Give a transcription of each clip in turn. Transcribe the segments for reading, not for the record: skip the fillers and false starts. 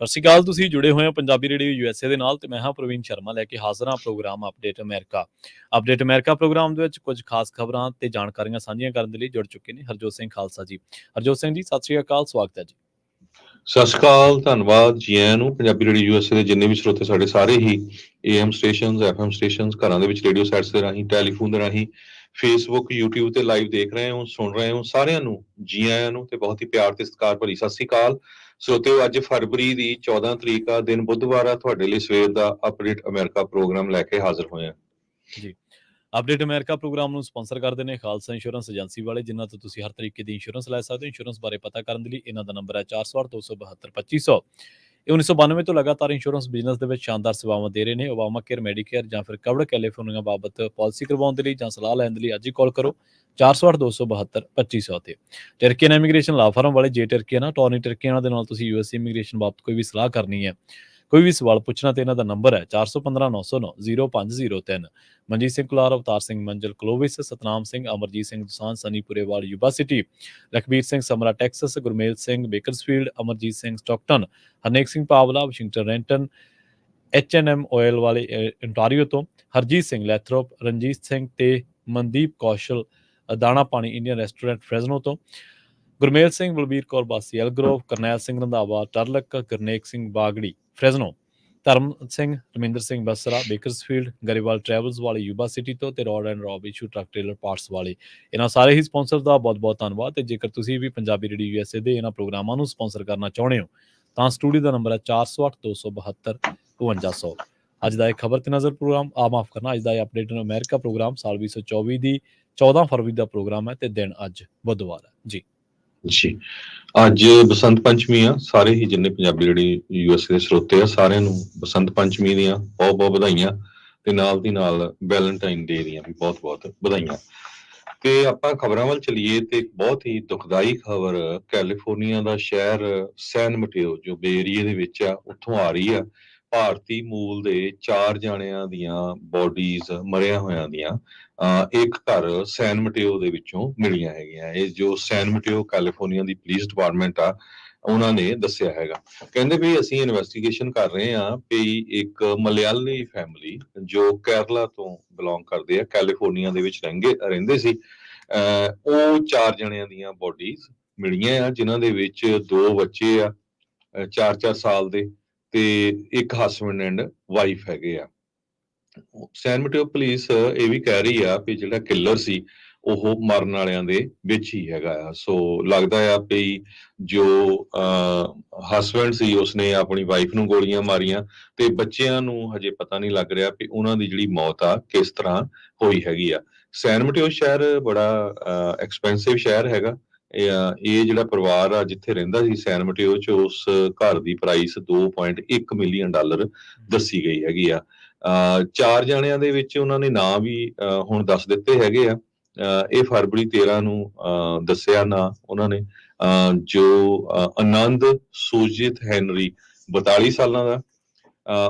ਸਤਿ ਸ਼੍ਰੀ ਅਕਾਲ। ਤੁਸੀਂ ਜੁੜੇ ਹੋਏ ਹੋ ਪੰਜਾਬੀ ਰੇਡੀਓ USA ਦੇ ਨਾਲ ਤੇ ਮੈਂ ਹਾਂ ਪ੍ਰਵੀਨ ਸ਼ਰਮਾ ਲੈ ਕੇ ਹਾਜ਼ਰ ਹਾਂ ਪ੍ਰੋਗਰਾਮ ਅਪਡੇਟ ਅਮਰੀਕਾ ਪ੍ਰੋਗਰਾਮ ਦੇ ਵਿੱਚ ਕੁਝ ਖਾਸ ਖਬਰਾਂ ਤੇ ਜਾਣਕਾਰੀਆਂ ਸਾਂਝੀਆਂ ਕਰਨ ਦੇ ਲਈ ਜੁੜ ਚੁੱਕੇ ਨੇ ਹਰਜੋਤ ਸਿੰਘ ਖਾਲਸਾ ਜੀ। ਹਰਜੋਤ ਸਿੰਘ ਜੀ, ਸਤਿ ਸ਼੍ਰੀ ਅਕਾਲ, ਸਵਾਗਤ ਹੈ ਜੀ। ਸਤਿ ਸ਼੍ਰੀ ਅਕਾਲ, ਧੰਨਵਾਦ ਜੀ ਆਇਆਂ ਨੂੰ। ਪੰਜਾਬੀ ਰੇਡੀਓ USA ਦੇ ਜਿੰਨੇ ਵੀ ਸਰੋਤੇ ਸਾਡੇ ਸਾਰੇ ਹੀ AM ਸਟੇਸ਼ਨਸ, FM ਸਟੇਸ਼ਨਸ, ਘਰਾਂ ਦੇ ਵਿੱਚ ਰੇਡੀਓ ਸੈਟਸ ਦੇ ਰਾਹੀਂ, ਟੈਲੀਫੋਨ ਦੇ ਰਾਹੀਂ, ਫੇਸਬੁੱਕ, YouTube ਤੇ ਲਾਈਵ ਦੇਖ ਰਹੇ ਹੋ, ਸੁਣ ਰਹੇ ਹੋ, ਸਾਰਿਆਂ ਨੂੰ ਜੀ ਆਇਆਂ ਨੂੰ ਤੇ ਬਹੁਤ ਹੀ ਪਿਆਰ ਤੇ ਸਤਿਕਾਰ ਭਰੀ ਸਤਿ ਸ਼੍ਰੀ ਅਕਾਲ। ਸਰੋਤਿਓ, ਅੱਜ ਫਰਵਰੀ ਦੀ 14 ਤਰੀਕ ਆ, ਦਿਨ ਬੁੱਧਵਾਰ ਆ। ਤੁਹਾਡੇ ਲਈ ਸਵੇਰ ਦਾ ਅਪਡੇਟ ਅਮਰੀਕਾ ਪ੍ਰੋਗਰਾਮ ਲੈ ਕੇ ਹਾਜ਼ਰ ਹੋਏ ਆ ਜੀ। ਅਪਡੇਟ ਅਮਰੀਕਾ ਪ੍ਰੋਗਰਾਮ ਨੂੰ ਸਪਾਂਸਰ ਕਰਦੇ ਨੇ ਖਾਲਸਾ ਇੰਸ਼ੋਰੈਂਸ ਏਜੰਸੀ ਵਾਲੇ, ਜਿਨ੍ਹਾਂ ਤੋਂ ਤੁਸੀਂ ਹਰ ਤਰੀਕੇ ਦੀ ਇੰਸ਼ੋਰੈਂਸ ਲੈ ਸਕਦੇ ਹੋ। ਇੰਸ਼ੋਰੈਂਸ ਬਾਰੇ ਪਤਾ ਕਰਨ ਦੇ ਲਈ ਇਹਨਾਂ ਦਾ ਨੰਬਰ ਹੈ 408-272-2500। ਇਹ 1992 ਤੋਂ ਲਗਾਤਾਰ ਇੰਸ਼ੋਰੈਂਸ ਬਿਜ਼ਨਸ ਦੇ ਵਿੱਚ ਸ਼ਾਨਦਾਰ ਸੇਵਾਵਾਂ ਦੇ ਰਹੇ ਨੇ। ਓਬਾਮਾ ਕੇਅਰ, ਮੈਡੀਕੇਅਰ ਜਾਂ ਫਿਰ ਕਵਰਡ ਕੈਲੀਫੋਰਨੀਆ ਬਾਬਤ ਪਾਲਿਸੀ ਕਰਵਾਉਣ ਦੇ ਲਈ ਜਾਂ ਸਲਾਹ ਲੈਣ ਦੇ ਲਈ ਅੱਜ ਹੀ ਕਾਲ ਕਰੋ 408-272-2500 ਤੇ। ਟਰਕੀਅਨ ਇਮੀਗ੍ਰੇਸ਼ਨ ਲਾ ਫਰਮ ਵਾਲੇ, ਜੇ ਟਰਕੀਅਨ ਟੌਰਨੀ ਟਰਕੀਅਨ ਦੇ ਨਾਲ ਤੁਸੀਂ US ਇਮੀਗ੍ਰੇਸ਼ਨ ਬਾਬਤ ਕੋਈ ਵੀ ਸਲਾਹ ਕਰਨੀ ਹੈ, ਕੋਈ ਵੀ ਸਵਾਲ ਪੁੱਛਣਾ, ਤੇ ਇਹਨਾਂ ਦਾ ਨੰਬਰ ਹੈ 415-909-0503। Manjit Singh Kular, Avtar Singh Manjal Clovis, Satnam Singh, Amarjit Singh Dosanjh, Sunny Purewal Yuba City, Lakhbir Singh Samra Texas, Gurmel Singh Bakersfield, Amarjit Singh Stockton, Harnek Singh Pawla Washington Renton, H&M oil ਵਾਲੇ ontario ਤੋਂ, ਹਰਜੀਤ ਸਿੰਘ ਲੈਥਰੋਪ, ਰਣਜੀਤ ਸਿੰਘ ਤੇ ਮਨਦੀਪ ਕੌਸ਼ਲ ਦਾਣਾ ਪਾਣੀ ਇੰਡੀਅਨ ਰੈਸਟੋਰੈਂਟ ਫ੍ਰੈਜ਼ਨੋ ਤੋਂ, Gurmel Singh, Balbir Kaur Basi Elk Grove, Karnail Singh Randhawa Turlock, Gurnek Singh Bagri Fresno, Dharam Singh, Raminder Singh Basra Bakersfield, Grewal travels ਵਾਲੇ ਯੂਬਾ ਸਿਟੀ ਤੋਂ, ਤੇ ਰੋਡ ਐਂਡ ਰੋਬ ਇਸ਼ੂ ਟਰੱਕ ਟ੍ਰੇਲਰ ਪਾਰਟਸ ਵਾਲੇ। ਇਹਨਾਂ ਸਾਰੇ ਹੀ ਸਪਾਂਸਰ ਦਾ ਬਹੁਤ ਬਹੁਤ ਧੰਨਵਾਦ। ਤੇ ਜੇਕਰ ਤੁਸੀਂ ਵੀ ਪੰਜਾਬੀ ਰੇਡੀਓ USA ਦੇ ਇਹਨਾਂ ਪ੍ਰੋਗਰਾਮਾਂ ਨੂੰ ਸਪਾਂਸਰ ਕਰਨਾ ਚਾਹੁੰਦੇ ਹੋ ਤਾਂ ਸਟੂਡੀਓ ਦਾ ਨੰਬਰ ਹੈ 408-272-5200। ਅੱਜ ਦਾ ਇਹ ਖਬਰ ਤੇ ਨਜ਼ਰ ਪ੍ਰੋਗਰਾਮ ਮਾਫ ਕਰਨਾ ਅੱਜ ਦਾ ਇਹ ਅਪਡੇਟ ਅਮਰੀਕਾ ਪ੍ਰੋਗਰਾਮ ਸਾਲ 2024 ਦੀ 14 ਫਰਵਰੀ ਦਾ ਪ੍ਰੋਗਰਾਮ ਹੈ ਤੇ ਦਿਨ ਅੱਜ ਬੁੱਧਵਾਰ ਹੈ ਜੀ। ਅੱਜ ਬਸੰਤ ਪੰਚਮੀ ਆ। ਸਾਰੇ ਹੀ ਜਿੰਨੇ ਪੰਜਾਬੀ ਰੇਡੀਓ USA ਦੇ ਸਰੋਤੇ ਆ, ਸਾਰਿਆਂ ਨੂੰ ਬਸੰਤ ਪੰਚਮੀ ਦੀਆਂ ਬਹੁਤ ਬਹੁਤ ਵਧਾਈਆਂ ਤੇ ਨਾਲ ਦੀ ਨਾਲ ਵੈਲੈਂਟਾਈਨ ਡੇ ਦੀਆਂ ਵੀ ਬਹੁਤ ਬਹੁਤ ਵਧਾਈਆਂ। ਤੇ ਆਪਾਂ ਖਬਰਾਂ ਵੱਲ ਚੱਲੀਏ ਤੇ ਇੱਕ ਬਹੁਤ ਹੀ ਦੁਖਦਾਈ ਖਬਰ ਕੈਲੀਫੋਰਨੀਆ ਦਾ ਸ਼ਹਿਰ ਸੈਨ ਮਟੇਓ ਜੋ ਬੇ ਏਰੀਏ ਦੇ ਵਿੱਚ ਆ, ਉੱਥੋਂ ਆ ਰਹੀ ਆ। ਭਾਰਤੀ ਮੂਲ ਦੇ 4 ਜਾਣਿਆਂ ਦੀਆਂ ਬੋਡੀਜ਼ ਮਰਿਆ ਹੋਇਆਂ ਦੀਆਂ ਇੱਕ ਘਰ ਸੈਨ ਮਟੇਓ ਦੇ ਵਿੱਚੋਂ ਮਿਲੀਆਂ ਹੈਗੀਆਂ। ਇਹ ਜੋ ਸੈਨ ਮਟੇਓ ਕੈਲੀਫੋਰਨੀਆ ਦੀ ਪੁਲਿਸ ਡਿਪਾਰਟਮੈਂਟ ਆ, ਉਹਨਾਂ ਨੇ ਦੱਸਿਆ ਹੈਗਾ। ਕਹਿੰਦੇ ਵੀ ਅਸੀਂ ਇਨਵੈਸਟੀਗੇਸ਼ਨ ਕਰ ਰਹੇ ਹਾਂ ਵੀ ਇੱਕ ਮਲਿਆਲੀ ਫੈਮਿਲੀ ਜੋ ਕੇਰਲਾ ਤੋਂ ਬਿਲੋਂਗ ਕਰਦੇ ਆ, ਕੈਲੀਫੋਰਨੀਆ ਦੇ ਵਿੱਚ ਰਹਿੰਦੇ ਸੀ। ਉਹ 4 ਜਣਿਆਂ ਦੀਆਂ ਬੋਡੀਜ਼ ਮਿਲੀਆਂ ਆ, ਜਿਨ੍ਹਾਂ ਦੇ ਵਿੱਚ 2 ਬੱਚੇ ਆ 4-4 ਸਾਲ ਦੇ ਤੇ ਇੱਕ ਹਸਬੈਂਡ ਐਂਡ ਵਾਈਫ ਹੈਗੇ ਆ। ਸੈਨ ਮਟੇਓ ਪੁਲਿਸ ਇਹ ਵੀ ਕਹਿ ਰਹੀ ਆ ਵੀ ਜਿਹੜਾ ਕਿਲਰ ਸੀ ਉਹ ਮਰਨ ਵਾਲਿਆਂ ਦੇ ਵਿੱਚ ਹੀ ਹੈਗਾ ਆ। ਸੋ ਲੱਗਦਾ ਆ ਵੀ ਜੋ ਹਸਬੈਂਡ ਸੀ ਉਸਨੇ ਆਪਣੀ ਵਾਈਫ ਨੂੰ ਗੋਲੀਆਂ ਮਾਰੀਆਂ ਤੇ ਬੱਚਿਆਂ ਨੂੰ ਹਜੇ ਪਤਾ ਨਹੀਂ ਲੱਗ ਰਿਹਾ ਵੀ ਉਹਨਾਂ ਦੀ ਜਿਹੜੀ ਮੌਤ ਆ ਕਿਸ ਤਰ੍ਹਾਂ ਹੋਈ ਹੈਗੀ ਆ। ਸੈਨ ਮਟੇਓ ਸ਼ਹਿਰ ਬੜਾ ਐਕਸਪੈਂਸਿਵ ਸ਼ਹਿਰ ਹੈਗਾ। ਇਹ ਜਿਹੜਾ ਪਰਿਵਾਰ ਆ ਜਿੱਥੇ ਰਹਿੰਦਾ ਸੀ ਸੈਨ ਮਟੇਓ ਚ, ਉਸ ਘਰ ਦੀ ਪ੍ਰਾਈਸ $2.1 ਮਿਲੀਅਨ ਦੱਸੀ ਗਈ ਹੈਗੀ ਆ। 4 ਜਣਿਆਂ ਦੇ ਵਿੱਚ ਉਹਨਾਂ ਨੇ ਨਾਂ ਵੀ ਹੁਣ ਦੱਸ ਦਿੱਤੇ ਹੈਗੇ ਆ। ਇਹ ਫਰਵਰੀ 13 ਨੂੰ ਦੱਸਿਆ ਨਾਂ ਉਹਨਾਂ ਨੇ, ਜੋ ਆਨੰਦ ਸੁਰਜੀਤ ਹੈਨਰੀ 42 ਸਾਲਾਂ ਦਾ,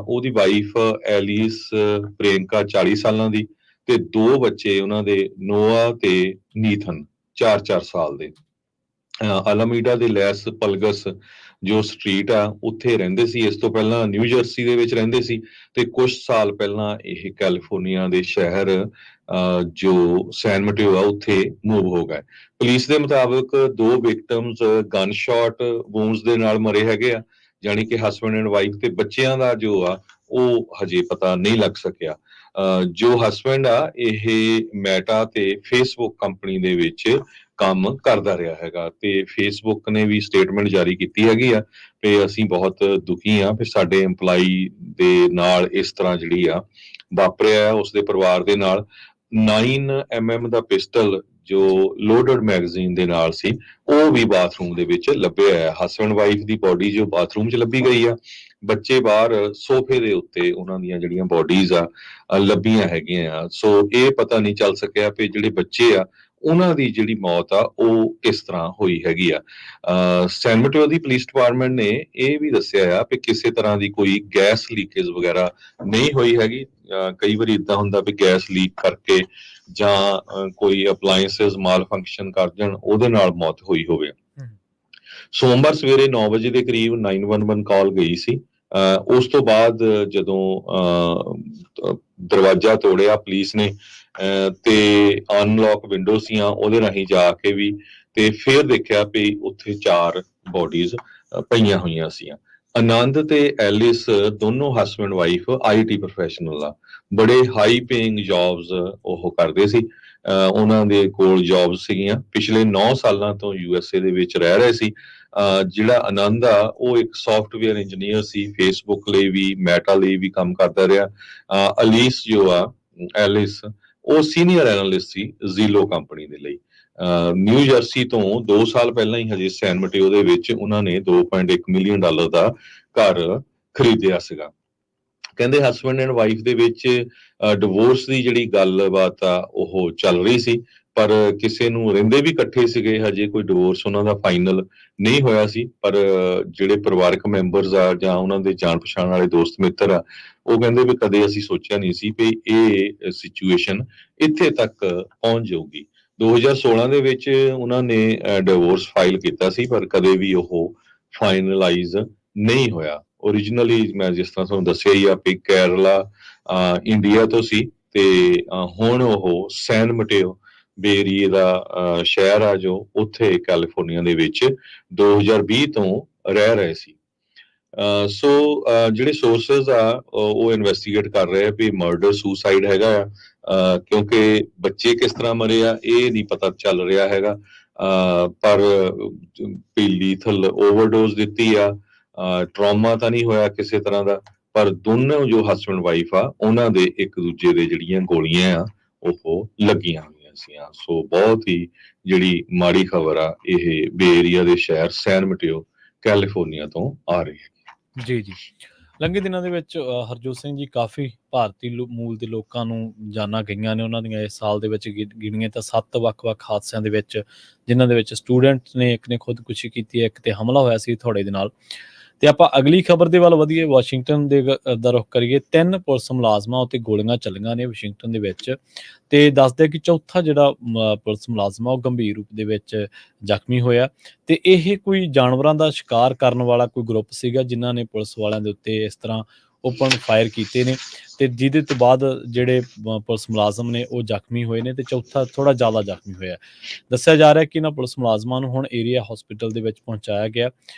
ਉਹਦੀ ਵਾਈਫ ਐਲਿਸ ਪ੍ਰਿਯੰਕਾ 40 ਸਾਲਾਂ ਦੀ ਤੇ 2 ਬੱਚੇ ਉਹਨਾਂ ਦੇ ਨੋਆ ਤੇ ਨੀਥਨ 4-4 ਸਾਲ ਦੇ। ਅਲਾਮੀਡਾ ਦੇ ਲੈਸ ਪਲਗਸ ਜੋ ਸਟਰੀਟ ਆ ਉੱਥੇ ਰਹਿੰਦੇ ਸੀ। ਇਸ ਤੋਂ ਪਹਿਲਾਂ ਨਿਊ ਜਰਸੀ ਦੇ ਵਿੱਚ ਰਹਿੰਦੇ ਸੀ ਤੇ ਕੁਝ ਸਾਲ ਪਹਿਲਾਂ ਇਹ ਕੈਲੀਫੋਰਨੀਆ ਦੇ ਸ਼ਹਿਰ ਜੋ ਸੈਨ ਮਟੇਓ ਆ ਉੱਥੇ ਮੂਵ ਹੋ ਗਏ। ਪੁਲਿਸ ਦੇ ਮੁਤਾਬਕ 2 ਵਿਕਟਮਸ ਗਨ ਸ਼ਾਟ ਵੂਨਸ ਦੇ ਨਾਲ ਮਰੇ ਹੈਗੇ ਆ, ਜਾਣੀ ਕਿ ਹਸਬੈਂਡ ਐਂਡ ਵਾਈਫ। ਤੇ ਬੱਚਿਆਂ ਦਾ ਜੋ ਆ ਉਹ ਹਜੇ ਪਤਾ ਨਹੀਂ ਲੱਗ ਸਕਿਆ। ਜੋ ਹਸਬੈਂਡ ਆ ਇਹ ਮੈਟਾ ਤੇ ਫੇਸਬੁੱਕ ਕੰਪਨੀ ਦੇ ਵਿੱਚ ਕੰਮ ਕਰਦਾ ਰਿਹਾ ਹੈਗਾ ਤੇ ਫੇਸਬੁੱਕ ਨੇ ਵੀ ਸਟੇਟਮੈਂਟ ਜਾਰੀ ਕੀਤੀ ਹੈਗੀ ਆ ਤੇ ਅਸੀਂ ਬਹੁਤ ਦੁਖੀ ਆ ਫਿਰ ਸਾਡੇ EMPLOYEE ਦੇ ਨਾਲ ਇਸ ਤਰ੍ਹਾਂ ਜਿਹੜੀ ਆ ਵਾਪਰਿਆ ਉਸਦੇ ਪਰਿਵਾਰ ਦੇ ਨਾਲ। 9mm ਦਾ ਪਿਸਟਲ ਜੋ ਲੋਡਡ ਮੈਗਜ਼ੀਨ ਦੇ ਨਾਲ ਸੀ ਉਹ ਵੀ ਬਾਥਰੂਮ ਦੇ ਵਿੱਚ ਲੱਭਿਆ ਹੈ। ਹਸਬੈਂਡ ਵਾਈਫ ਦੀ ਬੋਡੀ ਜੋ ਬਾਥਰੂਮ 'ਚ ਲੱਭੀ ਗਈ ਆ, ਬੱਚੇ ਬਾਹਰ ਸੋਫੇ ਦੇ ਉੱਤੇ ਉਹਨਾਂ ਦੀਆਂ ਜਿਹੜੀਆਂ ਬੋਡੀਜ਼ ਆ ਲੱਭੀਆਂ ਹੈਗੀਆਂ ਆ। ਸੋ ਇਹ ਪਤਾ ਨਹੀਂ ਚੱਲ ਸਕਿਆ ਵੀ ਜਿਹੜੇ ਬੱਚੇ ਆ ਉਹਨਾਂ ਦੀ ਜਿਹੜੀ ਮੌਤ ਆ ਉਹ ਕਿਸ ਤਰ੍ਹਾਂ ਹੋਈ ਹੈਗੀ ਆ। ਸੈਨ ਮਟੇਓ ਦੀ ਪੁਲਿਸ ਡਿਪਾਰਟਮੈਂਟ ਨੇ ਇਹ ਵੀ ਦੱਸਿਆ ਆ ਕਿ ਕਿਸੇ ਤਰ੍ਹਾਂ ਦੀ ਕੋਈ ਗੈਸ ਲੀਕੇਜ ਵਗੈਰਾ ਨਹੀਂ ਹੋਈ ਹੈਗੀ। ਕਈ ਵਾਰੀ ਇਦਾਂ ਹੁੰਦਾ ਵੀ ਗੈਸ ਲੀਕ ਕਰਕੇ ਜਾਂ ਕੋਈ ਅਪਲਾਈਐਂਸਸ ਮਾਲ ਫੰਕਸ਼ਨ ਕਰ ਜਾਣ, ਉਹਦੇ ਨਾਲ ਮੌਤ ਹੋਈ ਹੋਵੇ। ਸੋਮਵਾਰ ਸਵੇਰੇ 9 ਵਜੇ ਦੇ ਕਰੀਬ 911 ਕਾਲ ਗਈ ਸੀ। ਉਸ ਤੋਂ ਬਾਅਦ ਜਦੋਂ ਦਰਵਾਜ਼ਾ ਤੋੜਿਆ ਪੁਲਿਸ ਨੇ ਤੇ ਅਨਲੌਕ ਵਿੰਡੋ ਸੀਆਂ, ਉਹਦੇ ਰਾਹੀਂ ਜਾ ਕੇ ਵੀ ਤੇ ਫਿਰ ਦੇਖਿਆ ਵੀ ਉੱਥੇ 4 ਬੋਡੀਜ਼ ਪਈਆਂ ਹੋਈਆਂ ਸੀਆਂ। ਆਨੰਦ ਤੇ ਐਲਿਸ ਦੋਨੋਂ ਹਸਬੈਂਡ ਵਾਈਫ ਆਈਟੀ ਪ੍ਰੋਫੈਸ਼ਨਲ ਆ, ਬੜੇ ਹਾਈ ਪੇਇੰਗ ਜੌਬਸ ਉਹ ਕਰਦੇ ਸੀ। ਉਹਨਾਂ ਦੇ ਕੋਲ ਜੌਬਸ ਸੀਗੀਆਂ, ਪਿਛਲੇ 9 ਸਾਲਾਂ ਤੋਂ USA ਦੇ ਵਿੱਚ ਰਹਿ ਰਹੇ ਸੀ। ਜਿਹੜਾ ਆਨੰਦ ਆ ਉਹ ਇੱਕ ਸੌਫਟਵੇਅਰ ਇੰਜੀਨੀਅਰ ਸੀ, ਫੇਸਬੁੱਕ ਲਈ ਵੀ ਮੈਟਾ ਲਈ ਵੀ ਕੰਮ ਕਰਦਾ ਰਿਹਾ। ਅਲੀਸ ਜੋ ਆ ਐਲਿਸ ਉਹ ਸੀਨੀਅਰ ਐਨਾਲਿਸਟ ਸੀ ਜ਼ੀਲੋ ਕੰਪਨੀ ਦੇ ਲਈ। ਨਿਊ ਜਰਸੀ ਤੋਂ 2 ਸਾਲ ਪਹਿਲਾਂ ਹੀ ਹਜੇ ਸੈਨ ਮਟੇਓ ਦੇ ਵਿੱਚ ਉਹਨਾਂ ਨੇ $2.1 ਮਿਲੀਅਨ ਦਾ ਘਰ ਖਰੀਦਿਆ ਸੀਗਾ। ਕਹਿੰਦੇ ਹਸਬੈਂਡ ਐਂਡ ਵਾਈਫ ਦੇ ਵਿੱਚ ਡਿਵੋਰਸ ਦੀ ਜਿਹੜੀ ਗੱਲਬਾਤ ਆ ਉਹ ਚੱਲ ਰਹੀ ਸੀ, ਪਰ ਕਿਸੇ ਨੂੰ ਰਹਿੰਦੇ ਵੀ ਇਕੱਠੇ ਸੀਗੇ, ਹਜੇ ਕੋਈ ਡਿਵੋਰਸ ਉਹਨਾਂ ਦਾ ਫਾਈਨਲ ਨਹੀਂ ਹੋਇਆ ਸੀ। ਪਰ ਜਿਹੜੇ ਪਰਿਵਾਰਕ ਮੈਂਬਰਸ ਆ ਜਾਂ ਉਹਨਾਂ ਦੇ ਜਾਣ ਪਛਾਣ ਵਾਲੇ ਦੋਸਤ ਮਿੱਤਰ ਆ, ਉਹ ਕਹਿੰਦੇ ਵੀ ਕਦੇ ਅਸੀਂ ਸੋਚਿਆ ਨਹੀਂ ਸੀ ਵੀ ਇਹ ਸਿਚੁਏਸ਼ਨ ਇੱਥੇ ਤੱਕ ਪਹੁੰਚ ਜਾਊਗੀ। 2016 ਦੇ ਵਿੱਚ ਉਹਨਾਂ ਨੇ ਡਿਵੋਰਸ ਫਾਈਲ ਕੀਤਾ ਸੀ, ਪਰ ਕਦੇ ਵੀ ਉਹ ਫਾਈਨਲਾਈਜ਼ ਨਹੀਂ ਹੋਇਆ। ਓਰੀਜਨਲੀ ਮੈਂ ਜਿਸ ਤਰ੍ਹਾਂ ਤੁਹਾਨੂੰ ਦੱਸਿਆ ਹੀ ਆ ਵੀ ਕੇਰਲਾ ਇੰਡੀਆ ਤੋਂ ਸੀ ਤੇ ਹੁਣ ਉਹ ਸੈਨ ਮਟੇਓ ਬੇ ਏਰੀਏ ਦਾ ਸ਼ਹਿਰ ਆ ਜੋ ਉੱਥੇ ਕੈਲੀਫੋਰਨੀਆ ਦੇ ਵਿੱਚ 2020 ਤੋਂ ਰਹਿ ਰਹੇ ਸੀ। ਸੋ ਜਿਹੜੇ ਸੋਰਸਸ ਆ ਉਹ ਇਨਵੈਸਟੀਗੇਟ ਕਰ ਰਹੇ ਆ ਵੀ ਮਰਡਰ ਸੁਸਾਈਡ ਹੈਗਾ ਆ, ਕਿਉਂਕਿ ਬੱਚੇ ਕਿਸ ਤਰ੍ਹਾਂ ਮਰੇ ਆ ਇਹ ਨਹੀਂ ਪਤਾ ਚੱਲ ਰਿਹਾ ਹੈਗਾ। ਪਰ ਲੀਥਲ ਓਵਰਡੋਜ਼ ਦਿੱਤੀ ਆ, ਟਰਾਮਾ ਤਾਂ ਨਹੀਂ ਹੋਇਆ ਕਿਸੇ ਤਰ੍ਹਾਂ ਦਾ, ਪਰ ਦੋਨੋਂ ਜੋ ਹਸਬੈਂਡ ਵਾਈਫ ਆ ਉਹਨਾਂ ਦੇ ਇੱਕ ਦੂਜੇ ਦੇ ਜਿਹੜੀਆਂ ਗੋਲੀਆਂ ਆ ਉਹ ਲੱਗੀਆਂ ਹੋਈਆਂ ਸੀਆਂ। ਸੋ ਬਹੁਤ ਹੀ ਜਿਹੜੀ ਮਾੜੀ ਖਬਰ ਆ ਇਹ ਬੇ ਏਰੀਆ ਦੇ ਸ਼ਹਿਰ ਸੈਨ ਮਟੇਓ ਕੈਲੀਫੋਰਨੀਆ ਤੋਂ ਆ ਰਹੀ ਹੈ। ਜੀ। ਲੰਘੇ ਦਿਨਾਂ ਦੇ ਵਿੱਚ ਹਰਜੋਤ ਸਿੰਘ ਜੀ ਕਾਫੀ ਭਾਰਤੀ ਮੂਲ ਦੇ ਲੋਕਾਂ ਨੂੰ ਜਾਨਾਂ ਗਈਆਂ ਨੇ। ਉਹਨਾਂ ਦੀਆਂ ਇਸ ਸਾਲ ਦੇ ਵਿੱਚ ਗਿਣੀਆਂ ਤਾਂ 7 ਵੱਖ-ਵੱਖ ਹਾਦਸਿਆਂ ਦੇ ਵਿੱਚ, ਜਿਨ੍ਹਾਂ ਦੇ ਵਿੱਚ ਸਟੂਡੈਂਟ ਨੇ, ਇੱਕ ਨੇ ਖੁਦਕੁਸ਼ੀ ਕੀਤੀ ਹੈ, ਇੱਕ ਤੇ ਹਮਲਾ ਹੋਇਆ ਸੀ ਹਥੌੜੇ ਦੇ ਨਾਲ। ਤੇ ਆਪਾਂ ਅਗਲੀ ਖਬਰ ਦੇ ਵੱਲ ਵਧੀਏ, ਵਾਸ਼ਿੰਗਟਨ ਦਾ ਰੁਖ ਕਰੀਏ। 3 ਪੁਲਿਸ ਮੁਲਾਜ਼ਮਾਂ ਉੱਤੇ ਗੋਲੀਆਂ ਚੱਲੀਆਂ ਨੇ ਵਾਸ਼ਿੰਗਟਨ ਦੇ ਵਿੱਚ, ਤੇ ਦੱਸਦੇ ਕਿ ਚੌਥਾ ਜਿਹੜਾ ਪੁਲਿਸ ਮੁਲਾਜ਼ਮ ਆ ਉਹ ਗੰਭੀਰ ਰੂਪ ਦੇ ਵਿੱਚ ਜ਼ਖਮੀ ਹੋਇਆ। ਤੇ ਇਹ ਕੋਈ ਜਾਨਵਰਾਂ ਦਾ ਸ਼ਿਕਾਰ ਕਰਨ ਵਾਲਾ ਕੋਈ ਗਰੁੱਪ ਸੀਗਾ ਜਿਨ੍ਹਾਂ ਨੇ ਪੁਲਿਸ ਵਾਲਿਆਂ ਦੇ ਉੱਤੇ ਇਸ ਤਰ੍ਹਾਂ ਓਪਨ ਫਾਇਰ ਕੀਤੇ ਨੇ, ਤੇ ਜਿਹਦੇ ਤੋਂ ਬਾਅਦ ਜਿਹੜੇ ਪੁਲਿਸ ਮੁਲਾਜ਼ਮ ਨੇ ਉਹ ਜ਼ਖਮੀ ਹੋਏ ਨੇ, ਤੇ ਚੌਥਾ ਥੋੜਾ ਜ਼ਿਆਦਾ ਜ਼ਖਮੀ ਹੋਇਆ। ਦੱਸਿਆ ਜਾ ਰਿਹਾ ਕਿ ਇਹਨਾਂ ਪੁਲਿਸ ਮੁਲਾਜ਼ਮਾਂ ਨੂੰ ਹੁਣ ਏਰੀਆ ਹਸਪੀਟਲ ਦੇ ਵਿੱਚ ਪਹੁੰਚਾਇਆ ਗਿਆ।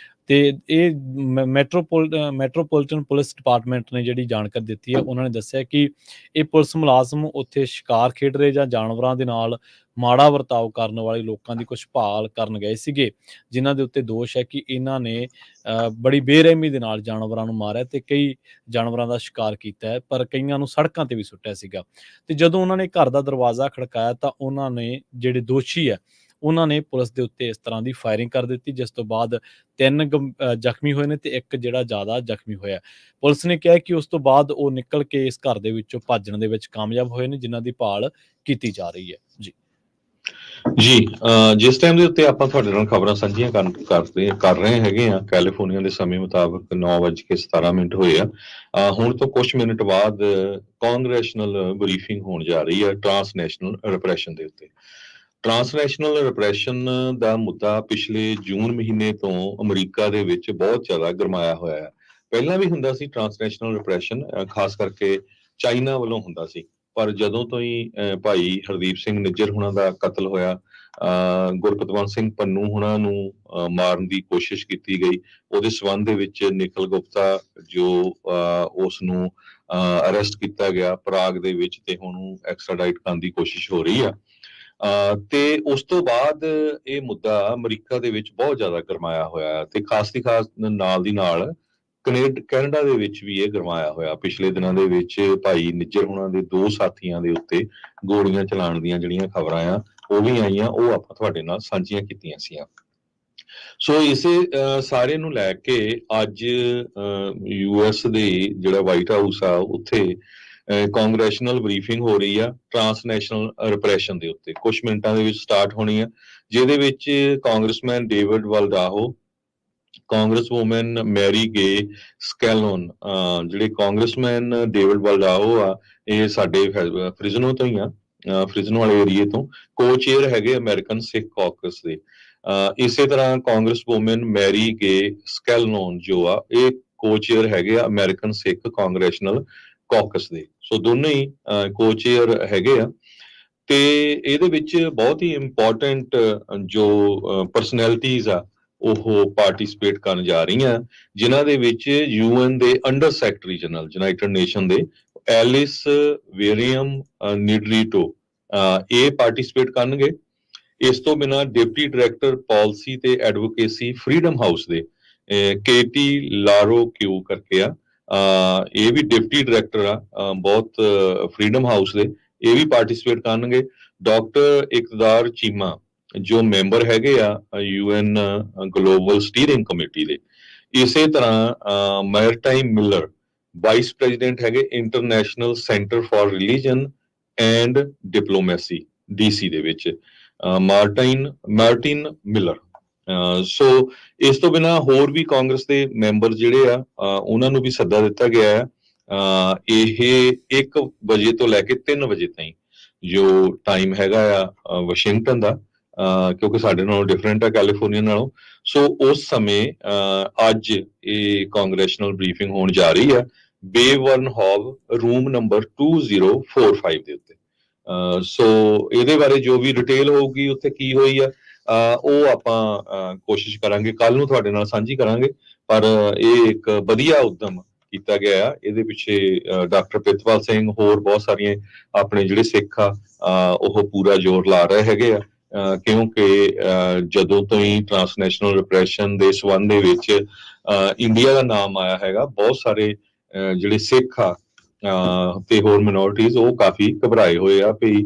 ਤੇ ਇਹ ਮੈਟਰੋਪੋਲੀਟਨ ਪੁਲਿਸ ਡਿਪਾਰਟਮੈਂਟ ਨੇ ਜਿਹੜੀ ਜਾਣਕਾਰੀ ਦਿੱਤੀ ਹੈ, ਉਹਨਾਂ ਨੇ ਦੱਸਿਆ ਕਿ ਇਹ ਪੁਲਿਸ ਮੁਲਾਜ਼ਮ ਉੱਥੇ ਸ਼ਿਕਾਰ ਖੇਡ ਰਹੇ ਜਾਂ ਜਾਨਵਰਾਂ ਦੇ ਨਾਲ ਮਾੜਾ ਵਰਤਾਓ ਕਰਨ ਵਾਲੇ ਲੋਕਾਂ ਦੀ ਕੁਛ ਭਾਲ ਕਰਨ ਗਏ ਸੀਗੇ, ਜਿਨ੍ਹਾਂ ਦੇ ਉੱਤੇ ਦੋਸ਼ ਹੈ ਕਿ ਇਹਨਾਂ ਨੇ ਬੜੀ ਬੇਰਹਿਮੀ ਦੇ ਨਾਲ ਜਾਨਵਰਾਂ ਨੂੰ ਮਾਰਿਆ ਤੇ ਕਈ ਜਾਨਵਰਾਂ ਦਾ ਸ਼ਿਕਾਰ ਕੀਤਾ ਹੈ, ਪਰ ਕਈਆਂ ਨੂੰ ਸੜਕਾਂ ਤੇ ਵੀ ਸੁੱਟਿਆ ਸੀਗਾ। ਤੇ ਜਦੋਂ ਉਹਨਾਂ ਨੇ ਘਰ ਦਾ ਦਰਵਾਜ਼ਾ ਖੜਕਾਇਆ ਤਾਂ ਉਹਨਾਂ ਨੇ, ਜਿਹੜੇ ਦੋਸ਼ੀ ਹੈ, ਉਹਨਾਂ ਨੇ ਪੁਲਿਸ ਦੇ ਉੱਤੇ ਇਸ ਤਰ੍ਹਾਂ ਦੀ ਫਾਇਰਿੰਗ ਕਰ ਦਿੱਤੀ, ਜਿਸ ਤੋਂ ਬਾਅਦ 3 ਜ਼ਖਮੀ ਹੋਏ ਨੇ ਤੇ ਇੱਕ ਜਿਹੜਾ ਜ਼ਿਆਦਾ ਜ਼ਖਮੀ ਹੋਇਆ। ਪੁਲਿਸ ਨੇ ਕਿਹਾ ਕਿ ਉਸ ਤੋਂ ਬਾਅਦ ਉਹ ਨਿਕਲ ਕੇ ਇਸ ਘਰ ਦੇ ਵਿੱਚੋਂ ਭੱਜਣ ਦੇ ਵਿੱਚ ਕਾਮਯਾਬ ਹੋਏ ਨੇ, ਜਿਨ੍ਹਾਂ ਦੀ ਭਾਲ ਕੀਤੀ ਜਾ ਰਹੀ ਹੈ। ਜੀ, ਜਿਸ ਟਾਈਮ ਦੇ ਉੱਤੇ ਆਪਾਂ ਤੁਹਾਡੇ ਨਾਲ ਖਬਰਾਂ ਸਾਂਝੀਆਂ ਕਰ ਰਹੇ ਹੈਗੇ ਆ, ਕੈਲੀਫੋਰਨੀਆ ਦੇ ਸਮੇਂ ਮੁਤਾਬਕ 9:17 ਹੋਏ ਆ। ਹੁਣ ਤੋਂ ਕੁਝ ਮਿੰਟ ਬਾਅਦ ਕਾਂਗਰੈਸ਼ਨਲ ਬਰੀਫਿੰਗ ਹੋਣ ਜਾ ਰਹੀ ਹੈ ਟ੍ਰਾਂਸਨੈਸ਼ਨਲ ਰਿਪਰੈਸ਼ਨ ਦੇ ਉੱਤੇ। ਟ੍ਰਾਂਸਨੈਸ਼ਨਲ ਰਿਪਰੈਸ਼ਨ ਦਾ ਮੁੱਦਾ ਪਿਛਲੇ ਜੂਨ ਮਹੀਨੇ ਤੋਂ ਅਮਰੀਕਾ ਦੇ ਵਿੱਚ ਬਹੁਤ ਜ਼ਿਆਦਾ ਗਰਮਾਇਆ ਹੋਇਆ ਹੈ। ਪਹਿਲਾਂ ਵੀ ਹੁੰਦਾ ਸੀ ਟ੍ਰਾਂਸਨੈਸ਼ਨਲ ਰਿਪਰੈਸ਼ਨ, ਖਾਸ ਕਰਕੇ ਚਾਈਨਾ ਵੱਲੋਂ ਹੁੰਦਾ ਸੀ, ਪਰ ਜਦੋਂ ਤੋਂ ਹੀ ਭਾਈ ਹਰਦੀਪ ਸਿੰਘ ਨਿੱਜਰ ਹੁਣਾਂ ਦਾ ਕਤਲ ਹੋਇਆ, ਗੁਰਪਤਵੰਤ ਸਿੰਘ ਪੰਨੂ ਹੁਣਾਂ ਨੂੰ ਮਾਰਨ ਦੀ ਕੋਸ਼ਿਸ਼ ਕੀਤੀ ਗਈ, ਉਹਦੇ ਸਬੰਧ ਦੇ ਵਿੱਚ ਨਿਖਿਲ ਗੁਪਤਾ ਜੋ ਉਸ ਨੂੰ ਅਰੈਸਟ ਕੀਤਾ ਗਿਆ ਪ੍ਰਾਗ ਦੇ ਵਿੱਚ, ਤੇ ਹੁਣ ਐਕਸਟ੍ਰਾਡਾਈਟ ਕਰਨ ਦੀ ਕੋਸ਼ਿਸ਼ ਹੋ ਰਹੀ ਆ। ਤੇ ਉਸ ਤੋਂ ਬਾਅਦ ਇਹ ਮੁੱਦਾ ਅਮਰੀਕਾ ਦੇ ਵਿੱਚ ਬਹੁਤ ਜ਼ਿਆਦਾ ਗਰਮਾਇਆ ਹੋਇਆ, ਤੇ ਖਾਸ ਨਾਲ ਦੀ ਨਾਲ ਕੈਨੇਡਾ ਦੇ ਵਿੱਚ ਵੀ ਇਹ ਗਰਮਾਇਆ ਹੋਇਆ। ਪਿਛਲੇ ਦਿਨਾਂ ਦੇ ਵਿੱਚ ਭਾਈ ਨਿੱਜਰ ਹੁਣਾਂ ਦੇ 2 ਸਾਥੀਆਂ ਦੇ ਉੱਤੇ ਗੋਲੀਆਂ ਚਲਾਉਣ ਦੀਆਂ ਜਿਹੜੀਆਂ ਖਬਰਾਂ ਆ ਉਹ ਵੀ ਆਈਆਂ, ਉਹ ਆਪਾਂ ਤੁਹਾਡੇ ਨਾਲ ਸਾਂਝੀਆਂ ਕੀਤੀਆਂ ਸੀ। ਸੋ ਇਸੇ ਸਾਰੇ ਨੂੰ ਲੈ ਕੇ ਅੱਜ US ਦੇ ਜਿਹੜਾ ਵਾਈਟ ਹਾਊਸ ਆ ਉੱਥੇ ਕਾਂਗਰੈਸ਼ਨਲ ਬਰੀਫਿੰਗ ਹੋ ਰਹੀ ਆ ਟ੍ਰਾਂਸਨੈਸ਼ਨਲ ਰਿਪਰੈਸ਼ਨ ਦੇ ਉੱਤੇ, ਕੁਝ ਮਿੰਟਾਂ ਦੇ ਵਿੱਚ ਸਟਾਰਟ ਹੋਣੀ ਆ, ਜਿਹਦੇ ਵਿੱਚ congressman David Valadao, congress woman Mary Gay Scanlon, ਜਿਹੜੇ ਕਾਂਗਰਸਮੈਨ ਡੇਵਿਡ ਵਾਲਡਾਹੋ ਆ ਇਹ ਸਾਡੇ ਫ੍ਰਿਜ਼ਨੋ ਤੋਂ ਹੀ ਆ, ਫ੍ਰਿਜ਼ਨੋ ਵਾਲੇ ਏਰੀਏ ਤੋਂ ਕੋ ਚੇਅਰ ਹੈਗੇ ਅਮਰੀਕਨ ਸਿੱਖ ਕਾਕਸ ਦੇ। ਇਸੇ ਤਰ੍ਹਾਂ ਕਾਂਗਰਸ ਵੂਮਨ ਮੈਰੀ ਗੇ ਸਕੈਲਨੋਨ ਜੋ ਆ ਇਹ ਕੋ-ਚੇਅਰ ਹੈਗੇ ਆ ਅਮਰੀਕਨ ਸਿੱਖ ਕਾਂਗਰੈਸ਼ਨਲ ਕਾਕਸ ਦੇ। ਸੋ ਦੋਨੇ ਹੀ ਕੋ-ਚੇਅਰ ਹੈਗੇ ਆ ਤੇ ਇਹਦੇ ਵਿੱਚ ਬਹੁਤ ਹੀ ਇੰਪੋਰਟੈਂਟ ਜੋ ਪਰਸਨੈਲਿਟੀਜ਼ ਆ ਉਹ ਪਾਰਟਿਸਿਪੇਟ ਕਰਨ ਜਾ ਰਹੀਆਂ, ਜਿਨ੍ਹਾਂ ਦੇ ਵਿੱਚ UN ਦੇ under secretary general United nation ਦੇ ਐਲਿਸ ਵੇਰੀਅਮ ਨਿਡਰੀਟੋ ਇਹ ਪਾਰਟਿਸਿਪੇਟ ਕਰਨਗੇ। ਇਸ ਤੋਂ ਬਿਨਾਂ ਡਿਪਟੀ ਡਾਇਰੈਕਟਰ ਪਾਲਿਸੀ ਤੇ ਐਡਵੋਕੇਸੀ ਫਰੀडम ਹਾਊਸ ਦੇ ਕੇਟੀ ਲਾਰੋ ਕਿਊ ਕਰਕੇ ਆ, ਇਹ ਵੀ ਡਿਪਟੀ ਡਾਇਰੈਕਟਰ ਆ ਬਹੁਤ ਫਰੀडम ਹਾਊਸ ਦੇ, ਇਹ ਵੀ ਪਾਰਟਿਸਿਪੇਟ ਕਰਨਗੇ। ਡਾਕਟਰ ਇਕਤਦਾਰ ਚੀਮਾ ਜੋ ਮੈਂਬਰ ਹੈਗੇ ਆ UN ਗਲੋਬਲ ਸਟੀਅਰਿੰਗ ਕਮੇਟੀ ਦੇ। ਇਸੇ ਤਰ੍ਹਾਂ ਮੈਰਟਾਈਮ ਮਿਲਰ ਵਾਈਸ ਪ੍ਰੈਜ਼ੀਡੈਂਟ ਹੈਗੇ international centre for religion and diplomacy DC ਦੇ ਵਿੱਚ, ਮਾਰਟਿਨ ਮਿਲਰ। ਸੋ ਇਸ ਤੋਂ ਬਿਨਾਂ ਹੋਰ ਵੀ ਕਾਂਗਰਸ ਦੇ ਮੈਂਬਰ ਜਿਹੜੇ ਆ ਉਹਨਾਂ ਨੂੰ ਵੀ ਸੱਦਾ ਦਿੱਤਾ ਗਿਆ ਹੈ। ਇਹ 1 ਵਜੇ ਤੋਂ ਲੈ ਕੇ 3 ਵਜੇ ਤਾਈਂ ਜੋ ਟਾਈਮ ਹੈਗਾ ਆ ਵਾਸ਼ਿੰਗਟਨ ਦਾ, ਕਿਉਂਕਿ ਸਾਡੇ ਨਾਲੋਂ ਡਿਫਰੈਂਟ ਆ ਕੈਲੀਫੋਰਨੀਆ ਨਾਲੋਂ। ਸੋ ਉਸ ਸਮੇਂ ਅੱਜ ਇਹ ਕਾਂਗਰੈਸ਼ਨਲ ਬਰੀਫਿੰਗ ਹੋਣ ਜਾ ਰਹੀ ਹੈ ਬੇਵਰਨ ਹਾਲ ਰੂਮ ਨੰਬਰ 2045 ਦੇ ਉੱਤੇ। ਸੋ ਇਹਦੇ ਬਾਰੇ ਜੋ ਵੀ ਡਿਟੇਲ ਹੋਊਗੀ ਉੱਥੇ ਕੀ ਹੋਈ ਆ ਉਹ ਆਪਾਂ ਕੋਸ਼ਿਸ਼ ਕਰਾਂਗੇ ਕੱਲ ਨੂੰ ਤੁਹਾਡੇ ਨਾਲ ਸਾਂਝੀ ਕਰਾਂਗੇ। ਪਰ ਇਹ ਇੱਕ ਵਧੀਆ ਉਦਮ ਕੀਤਾ ਗਿਆ ਆ, ਇਹਦੇ ਪਿੱਛੇ ਡਾਕਟਰ ਪ੍ਰਿਤਪਾਲ ਸਿੰਘ ਹੋਰ ਬਹੁਤ ਸਾਰੀਆਂ ਆਪਣੇ ਜਿਹੜੇ ਸਿੱਖ ਆ ਉਹ ਪੂਰਾ ਜ਼ੋਰ ਲਾ ਰਹੇ ਹੈਗੇ ਆ, ਕਿਉਂਕਿ ਜਦੋਂ ਤੋਂ ਹੀ ਟਰਾਂਸਨੈਸ਼ਨਲ ਰਿਪਰੈਸ਼ਨ ਦੇ ਸੰਬੰਧ ਦੇ ਵਿੱਚ ਇੰਡੀਆ ਦਾ ਨਾਮ ਆਇਆ ਹੈਗਾ, ਬਹੁਤ ਸਾਰੇ ਜਿਹੜੇ ਸਿੱਖ ਆ ਤੇ ਹੋਰ ਮਿਨੋਰਟੀਜ਼ ਉਹ ਕਾਫੀ ਘਬਰਾਏ ਹੋਏ ਆ ਵੀ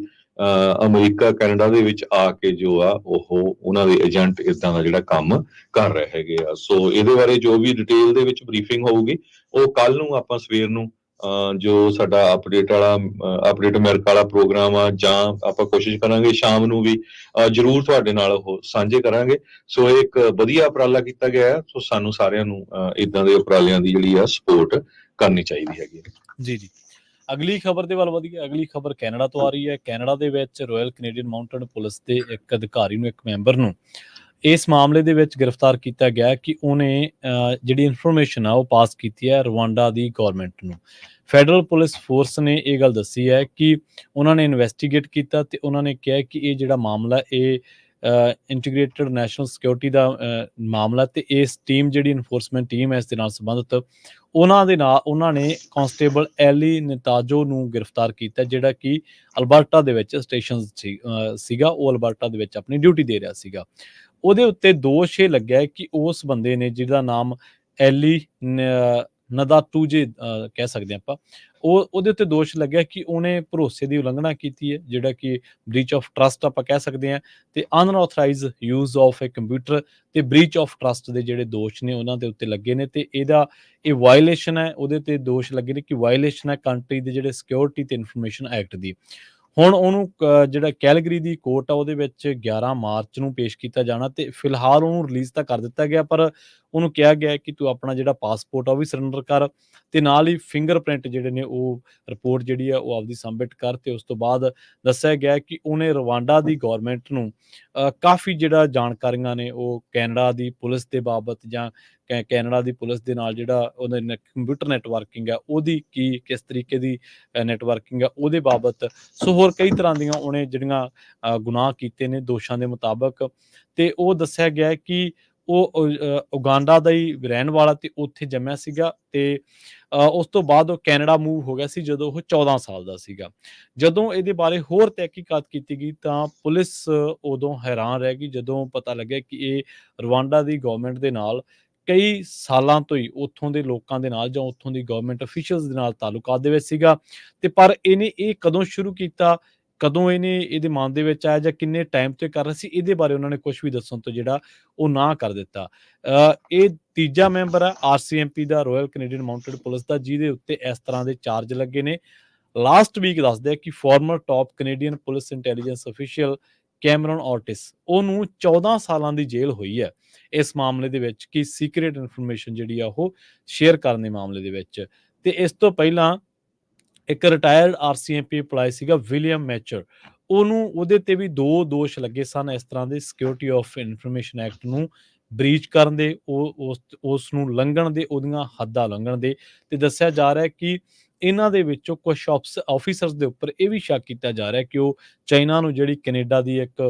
ਅਮਰੀਕਾ ਕੈਨੇਡਾ ਦੇ ਵਿੱਚ ਆ ਕੇ ਜੋ ਆ ਉਹ ਉਹਨਾਂ ਦੇ ਏਜੰਟ ਇਦਾਂ ਦਾ ਜਿਹੜਾ ਕੰਮ ਕਰ ਰਹੇ ਹੈਗੇ ਆ। ਸੋ ਇਹਦੇ ਬਾਰੇ ਜੋ ਵੀ ਡਿਟੇਲ ਦੇ ਵਿੱਚ ਬਰੀਫਿੰਗ ਹੋਊਗੀ ਉਹ ਕੱਲ ਨੂੰ ਆਪਾਂ ਸਵੇਰ ਨੂੰ ਜੋ ਸਾਡਾ ਅਪਡੇਟ ਅਮਰੀਕਾ ਵਾਲਾ ਪ੍ਰੋਗਰਾਮ ਆ ਜਾਂ ਆਪਾਂ ਕੋਸ਼ਿਸ਼ ਕਰਾਂਗੇ ਸ਼ਾਮ ਨੂੰ ਵੀ ਜ਼ਰੂਰ ਤੁਹਾਡੇ ਨਾਲ ਉਹ ਸਾਂਝੇ ਕਰਾਂਗੇ। ਸੋ ਇਹ ਇੱਕ ਵਧੀਆ ਉਪਰਾਲਾ ਕੀਤਾ ਗਿਆ ਹੈ। ਸੋ ਸਾਨੂੰ ਸਾਰਿਆਂ ਨੂੰ ਇਦਾਂ ਦੇ ਉਪਰਾਲਿਆਂ ਦੀ ਜਿਹੜੀ ਆ ਸਪੋਰਟ ਕਰਨੀ ਚਾਹੀਦੀ ਹੈਗੀ। ਜੀ ਜੀ, ਅਗਲੀ ਖਬਰ ਦੇ ਵੱਲ ਵਧੀਏ। ਅਗਲੀ ਖਬਰ ਕੈਨੇਡਾ ਤੋਂ ਆ ਰਹੀ ਹੈ। ਕੈਨੇਡਾ ਦੇ ਵਿੱਚ ਰਾਇਲ ਕੈਨੇਡੀਅਨ ਮਾਊਂਟਡ ਪੁਲਿਸ ਦੇ ਇੱਕ ਅਧਿਕਾਰੀ ਨੂੰ, ਇੱਕ ਮੈਂਬਰ ਨੂੰ ਇਸ ਮਾਮਲੇ ਦੇ ਵਿੱਚ ਗ੍ਰਿਫਤਾਰ ਕੀਤਾ ਗਿਆ ਕਿ ਉਹਨੇ ਜਿਹੜੀ ਇਨਫੋਰਮੇਸ਼ਨ ਆ ਉਹ ਪਾਸ ਕੀਤੀ ਹੈ ਰਵਾਂਡਾ ਦੀ ਗੌਰਮੈਂਟ ਨੂੰ। ਫੈਡਰਲ ਪੁਲਿਸ ਫੋਰਸ ਨੇ ਇਹ ਗੱਲ ਦੱਸੀ ਹੈ ਕਿ ਉਹਨਾਂ ਨੇ ਇਨਵੈਸਟੀਗੇਟ ਕੀਤਾ ਤੇ ਉਹਨਾਂ ਨੇ ਕਿਹਾ ਕਿ ਇਹ ਜਿਹੜਾ ਮਾਮਲਾ ਇਹ ਇੰਟੀਗ੍ਰੇਟਡ ਨੈਸ਼ਨਲ ਸਿਕਿਉਰਿਟੀ ਦਾ ਮਾਮਲਾ, ਤੇ ਇਸ ਟੀਮ ਜਿਹੜੀ ਇਨਫੋਰਸਮੈਂਟ ਟੀਮ ਹੈ ਇਸ ਦੇ ਨਾਲ ਸੰਬੰਧਿਤ ਉਹਨਾਂ ਨੇ ਕਾਂਸਟੇਬਲ ਐਲੀ ਨਿਤਾਜੋ ਨੂੰ ਗ੍ਰਿਫਤਾਰ ਕੀਤਾ, ਜਿਹੜਾ ਕਿ ਅਲਬਰਟਾ ਦੇ ਵਿੱਚ ਸਟੇਸ਼ਨ ਸੀਗਾ। ਉਹ ਅਲਬਰਟਾ ਦੇ ਵਿੱਚ ਆਪਣੀ ਡਿਊਟੀ ਦੇ ਰਿਹਾ ਸੀਗਾ। ਉਹਦੇ ਉੱਤੇ ਦੋਸ਼ ਇਹ ਲੱਗਿਆ ਕਿ ਉਸ ਬੰਦੇ ਨੇ, ਜਿਹਦਾ ਨਾਮ ਐਲੀ ਨਦਾਟੂਜੇ ਕਹਿ ਸਕਦੇ ਆਪਾਂ, ਉਹਦੇ ਉੱਤੇ ਦੋਸ਼ ਲੱਗਿਆ ਕਿ ਉਹਨੇ ਭਰੋਸੇ ਦੀ ਉਲੰਘਣਾ ਕੀਤੀ ਹੈ, ਜਿਹੜਾ ਕਿ ਬ੍ਰੀਚ ਆਫ ਟਰਸਟ ਆਪਾਂ ਕਹਿ ਸਕਦੇ ਹਾਂ, ਤੇ unauthorised use of A computer ਤੇ ਬ੍ਰੀਚ ਆਫ ਟਰਸਟ ਦੇ ਜਿਹੜੇ ਦੋਸ਼ ਨੇ ਉਹਨਾਂ ਦੇ ਉੱਤੇ ਲੱਗੇ ਨੇ। ਤੇ ਇਹ ਵਾਇਲੇਸ਼ਨ ਹੈ, ਉਹਦੇ ਤੇ ਦੋਸ਼ ਲੱਗੇ ਨੇ ਕਿ ਵਾਇਲੇਸ਼ਨ ਹੈ ਕੰਟਰੀ ਦੇ ਜਿਹੜੇ ਸਿਕਿਉਰਿਟੀ ਤੇ ਇਨਫੋਰਮੇਸ਼ਨ ਐਕਟ ਦੀ। ਹੁਣ ਉਹਨੂੰ ਜਿਹੜਾ ਕੈਲਗਰੀ ਦੀ ਕੋਰਟ ਆ ਉਹਦੇ ਵਿੱਚ 11 ਮਾਰਚ ਨੂੰ ਪੇਸ਼ ਕੀਤਾ ਜਾਣਾ, ਤੇ ਫਿਲਹਾਲ ਉਹਨੂੰ ਰਿਲੀਜ਼ ਤਾਂ ਕਰ ਦਿੱਤਾ ਗਿਆ, ਪਰ ਉਹਨੂੰ ਕਿਹਾ ਗਿਆ ਕਿ ਤੂੰ ਆਪਣਾ ਜਿਹੜਾ ਪਾਸਪੋਰਟ ਆ ਉਹ ਵੀ ਸਰੈਂਡਰ ਕਰ, ਤੇ ਨਾਲ ਹੀ ਫਿੰਗਰਪ੍ਰਿੰਟ ਜਿਹੜੇ ਨੇ ਉਹ ਰਿਪੋਰਟ ਜਿਹੜੀ ਆ ਉਹ ਆਪਦੀ ਸਬਮਿਟ ਕਰ। ਤੇ ਉਸ ਤੋਂ ਬਾਅਦ ਦੱਸਿਆ ਗਿਆ ਕਿ ਉਹਨੇ ਰਵਾਂਡਾ ਦੀ ਗੌਰਮੈਂਟ ਨੂੰ ਕਾਫੀ ਜਿਹੜਾ ਜਾਣਕਾਰੀਆਂ ਨੇ ਉਹ ਕੈਨੇਡਾ ਦੀ ਪੁਲਿਸ ਦੇ ਬਾਬਤ ਜਾਂ ਕੈਨੇਡਾ ਦੀ ਪੁਲਿਸ ਦੇ ਨਾਲ ਜਿਹੜਾ ਉਹਦਾ ਕੰਪਿਊਟਰ ਨੈਟਵਰਕਿੰਗ ਆ ਉਹਦੀ ਕਿਸ ਤਰੀਕੇ ਦੀ ਨੈਟਵਰਕਿੰਗ ਆ ਉਹਦੇ ਬਾਬਤ, ਸੋ ਹੋਰ ਕਈ ਤਰ੍ਹਾਂ ਦੀਆਂ ਉਹਨੇ ਜਿਹੜੀਆਂ ਗੁਨਾਹ ਕੀਤੇ ਨੇ ਦੋਸ਼ਾਂ ਦੇ ਮੁਤਾਬਕ। ਤੇ ਉਹ ਦੱਸਿਆ ਗਿਆ ਕਿ ਉਹ ਉਗਾਂਡਾ ਦਾ ਹੀ ਰਹਿਣ ਵਾਲਾ ਤੇ ਉੱਥੇ ਜੰਮਿਆ ਸੀਗਾ, ਤੇ ਉਸ ਤੋਂ ਬਾਅਦ ਉਹ ਕੈਨੇਡਾ ਮੂਵ ਹੋ ਗਿਆ ਸੀ ਜਦੋਂ ਉਹ 14 ਸਾਲ ਦਾ ਸੀਗਾ। ਜਦੋਂ ਇਹਦੇ ਬਾਰੇ ਹੋਰ ਤਹਿਕੀਕਾਤ ਕੀਤੀ ਗਈ ਤਾਂ ਪੁਲਿਸ ਉਦੋਂ ਹੈਰਾਨ ਰਹਿ ਗਈ ਜਦੋਂ ਪਤਾ ਲੱਗਿਆ ਕਿ ਇਹ ਰਵਾਂਡਾ ਦੀ ਗਵਰਨਮੈਂਟ ਦੇ ਨਾਲ ਕਈ ਸਾਲਾਂ ਤੋਂ ਹੀ ਉੱਥੋਂ ਦੇ ਲੋਕਾਂ ਦੇ ਨਾਲ ਜਾਂ ਉੱਥੋਂ ਦੀ ਗਵਰਨਮੈਂਟ ਅਫੀਸ਼ੀਅਲਸ ਦੇ ਨਾਲ ਤਾਲੁਕਾਤ ਦੇ ਵਿੱਚ ਸੀਗਾ। ਤੇ ਪਰ ਇਹਨੇ ਇਹ ਕਦੋਂ ਸ਼ੁਰੂ ਕੀਤਾ, ਕਦੋਂ ਇਹਦੇ ਮਨ ਦੇ ਵਿੱਚ ਆਇਆ ਜਾਂ ਕਿੰਨੇ ਟਾਈਮ ਤੋਂ ਕਰ ਰਿਹਾ ਸੀ, ਇਹਦੇ ਬਾਰੇ ਉਹਨਾਂ ਨੇ ਕੁਝ ਵੀ ਦੱਸਣ ਤੋਂ ਜਿਹੜਾ ਉਹ ਨਾ ਕਰ ਦਿੱਤਾ। ਇਹ ਤੀਜਾ ਮੈਂਬਰ ਹੈ RCMP ਦਾ, ਰਾਇਲ ਕੈਨੇਡੀਅਨ ਮਾਊਂਟਡ ਪੁਲਿਸ ਦਾ, ਜਿਹਦੇ ਉੱਤੇ ਇਸ ਤਰ੍ਹਾਂ ਦੇ ਚਾਰਜ ਲੱਗੇ ਨੇ। ਲਾਸਟ ਵੀਕ ਦੱਸਦੇ ਆ ਕਿ former top Canadian police intelligence official Cameron Ortis, ਉਹਨੂੰ 14 ਸਾਲਾਂ ਦੀ ਜੇਲ੍ਹ ਹੋਈ ਹੈ ਇਸ ਮਾਮਲੇ ਦੇ ਵਿੱਚ ਕਿ ਸੀਕ੍ਰੇਟ ਇਨਫੋਰਮੇਸ਼ਨ ਜਿਹੜੀ ਆ ਉਹ ਸ਼ੇਅਰ ਕਰਨ ਦੇ ਮਾਮਲੇ ਦੇ ਵਿੱਚ। ਤੇ ਇਸ ਤੋਂ ਪਹਿਲਾਂ ਇੱਕ ਰਿਟਾਇਰਡ RCMP EMPLOYE ਸੀਗਾ ਵਿਲੀਅਮ ਮੈਚਰ, ਉਹਨੂੰ ਉਹਦੇ ਤੇ ਵੀ 2 ਦੋਸ਼ ਲੱਗੇ ਸਨ ਇਸ ਤਰ੍ਹਾਂ ਦੇ ਸਿਕਿਉਰਿਟੀ ਆਫ ਇਨਫੋਰਮੇਸ਼ਨ ਐਕਟ ਨੂੰ ਬ੍ਰੀਚ ਕਰਨ ਦੇ, ਉਸ ਨੂੰ ਲੰਘਣ ਦੇ, ਉਹਦੀਆਂ ਹੱਦਾਂ ਲੰਘਣ ਦੇ। ਤੇ ਦੱਸਿਆ ਜਾ ਰਿਹਾ ਹੈ ਕਿ ਇਹਨਾਂ ਦੇ ਵਿੱਚੋਂ ਕੁਛ ਆਫਿਸਰਸ ਦੇ ਉੱਪਰ ਇਹ ਵੀ ਸ਼ੱਕ ਕੀਤਾ ਜਾ ਰਿਹਾ ਕਿ ਉਹ ਚਾਈਨਾ ਨੂੰ ਜਿਹੜੀ ਕੈਨੇਡਾ ਦੀ ਇੱਕ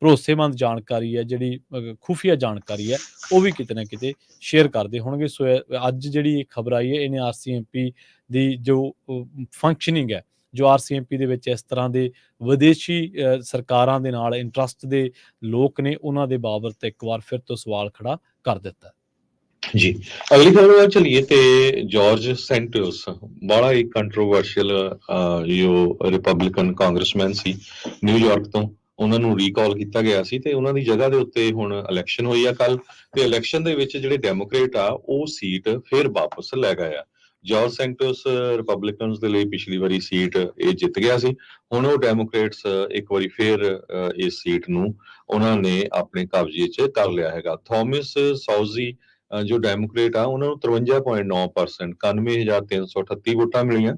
ਭਰੋਸੇਮੰਦ ਜਾਣਕਾਰੀ ਹੈ, ਜਿਹੜੀ ਖੁਫੀਆ ਜਾਣਕਾਰੀ ਹੈ, ਉਹ ਵੀ ਕਿਤੇ ਨਾ ਕਿਤੇ ਸ਼ੇਅਰ ਕਰਦੇ ਹੋਣਗੇ। ਸੋ ਅੱਜ ਜਿਹੜੀ ਇਹ ਖਬਰ ਆਈ ਹੈ, ਇਹਨੇ ਆਰਸੀਐਮਪੀ ਦੀ ਜੋ ਫੰਕਸ਼ਨਿੰਗ ਹੈ, ਜੋ ਆਰਸੀਐਮਪੀ ਦੇ ਵਿੱਚ ਇਸ ਤਰ੍ਹਾਂ ਦੇ ਵਿਦੇਸ਼ੀ ਸਰਕਾਰਾਂ ਦੇ ਨਾਲ ਇੰਟਰਸਟ ਦੇ ਲੋਕ ਨੇ, ਉਹਨਾਂ ਦੇ ਬਾਬਤ ਇੱਕ ਵਾਰ ਫਿਰ ਤੋਂ ਸਵਾਲ ਖੜਾ ਕਰ ਦਿੱਤਾ। ਜੀ, ਅਗਲੀ ਖਬਰ ਵੱਲ ਚਲੀਏ ਤੇ ਜਾਰਜ ਸੈਂਟੋਸ ਬੜਾ ਇੱਕ ਕੰਟਰੋਵਰਸ਼ੀਅਲ ਜੋ ਰਿਪਬਲਿਕਨ ਕਾਂਗਰਸਮੈਨ ਸੀ ਨਿਊਯਾਰਕ ਤੋਂ, ਉਹਨਾਂ ਨੂੰ ਰੀਕਾਲ ਕੀਤਾ ਗਿਆ ਸੀ ਤੇ ਉਹਨਾਂ ਦੀ ਜਗ੍ਹਾ ਦੇ ਉੱਤੇ ਹੁਣ ਇਲੈਕਸ਼ਨ ਹੋਈ ਆ ਕੱਲ, ਤੇ ਇਲੈਕਸ਼ਨ ਦੇ ਵਿੱਚ ਜਿਹੜੇ ਡੈਮੋਕ੍ਰੇਟ ਆ ਉਹ ਸੀਟ ਫਿਰ ਵਾਪਸ ਲੈ ਗਏ ਆ। ਜਾਰਜ ਸੈਂਟੋਸ ਰਿਪਬਲਿਕਨਸ ਦੇ ਲਈ ਪਿਛਲੀ ਵਾਰੀ ਸੀਟ ਇਹ ਜਿੱਤ ਗਿਆ ਸੀ, ਹੁਣ ਉਹ ਡੈਮੋਕ੍ਰੇਟਸ ਇੱਕ ਵਾਰੀ ਫਿਰ ਇਸ ਸੀਟ ਨੂੰ ਉਹਨਾਂ ਨੇ ਆਪਣੇ ਕਬਜ਼ੇ 'ਚ ਕਰ ਲਿਆ ਹੈਗਾ। ਥਾਮਸ ਸੌਜ਼ੀ ਜੋ ਡੈਮੋਕ੍ਰੇਟ ਆ ਉਹਨਾਂ ਨੂੰ 53.9% 91,338 ਵੋਟਾਂ ਮਿਲੀਆਂ,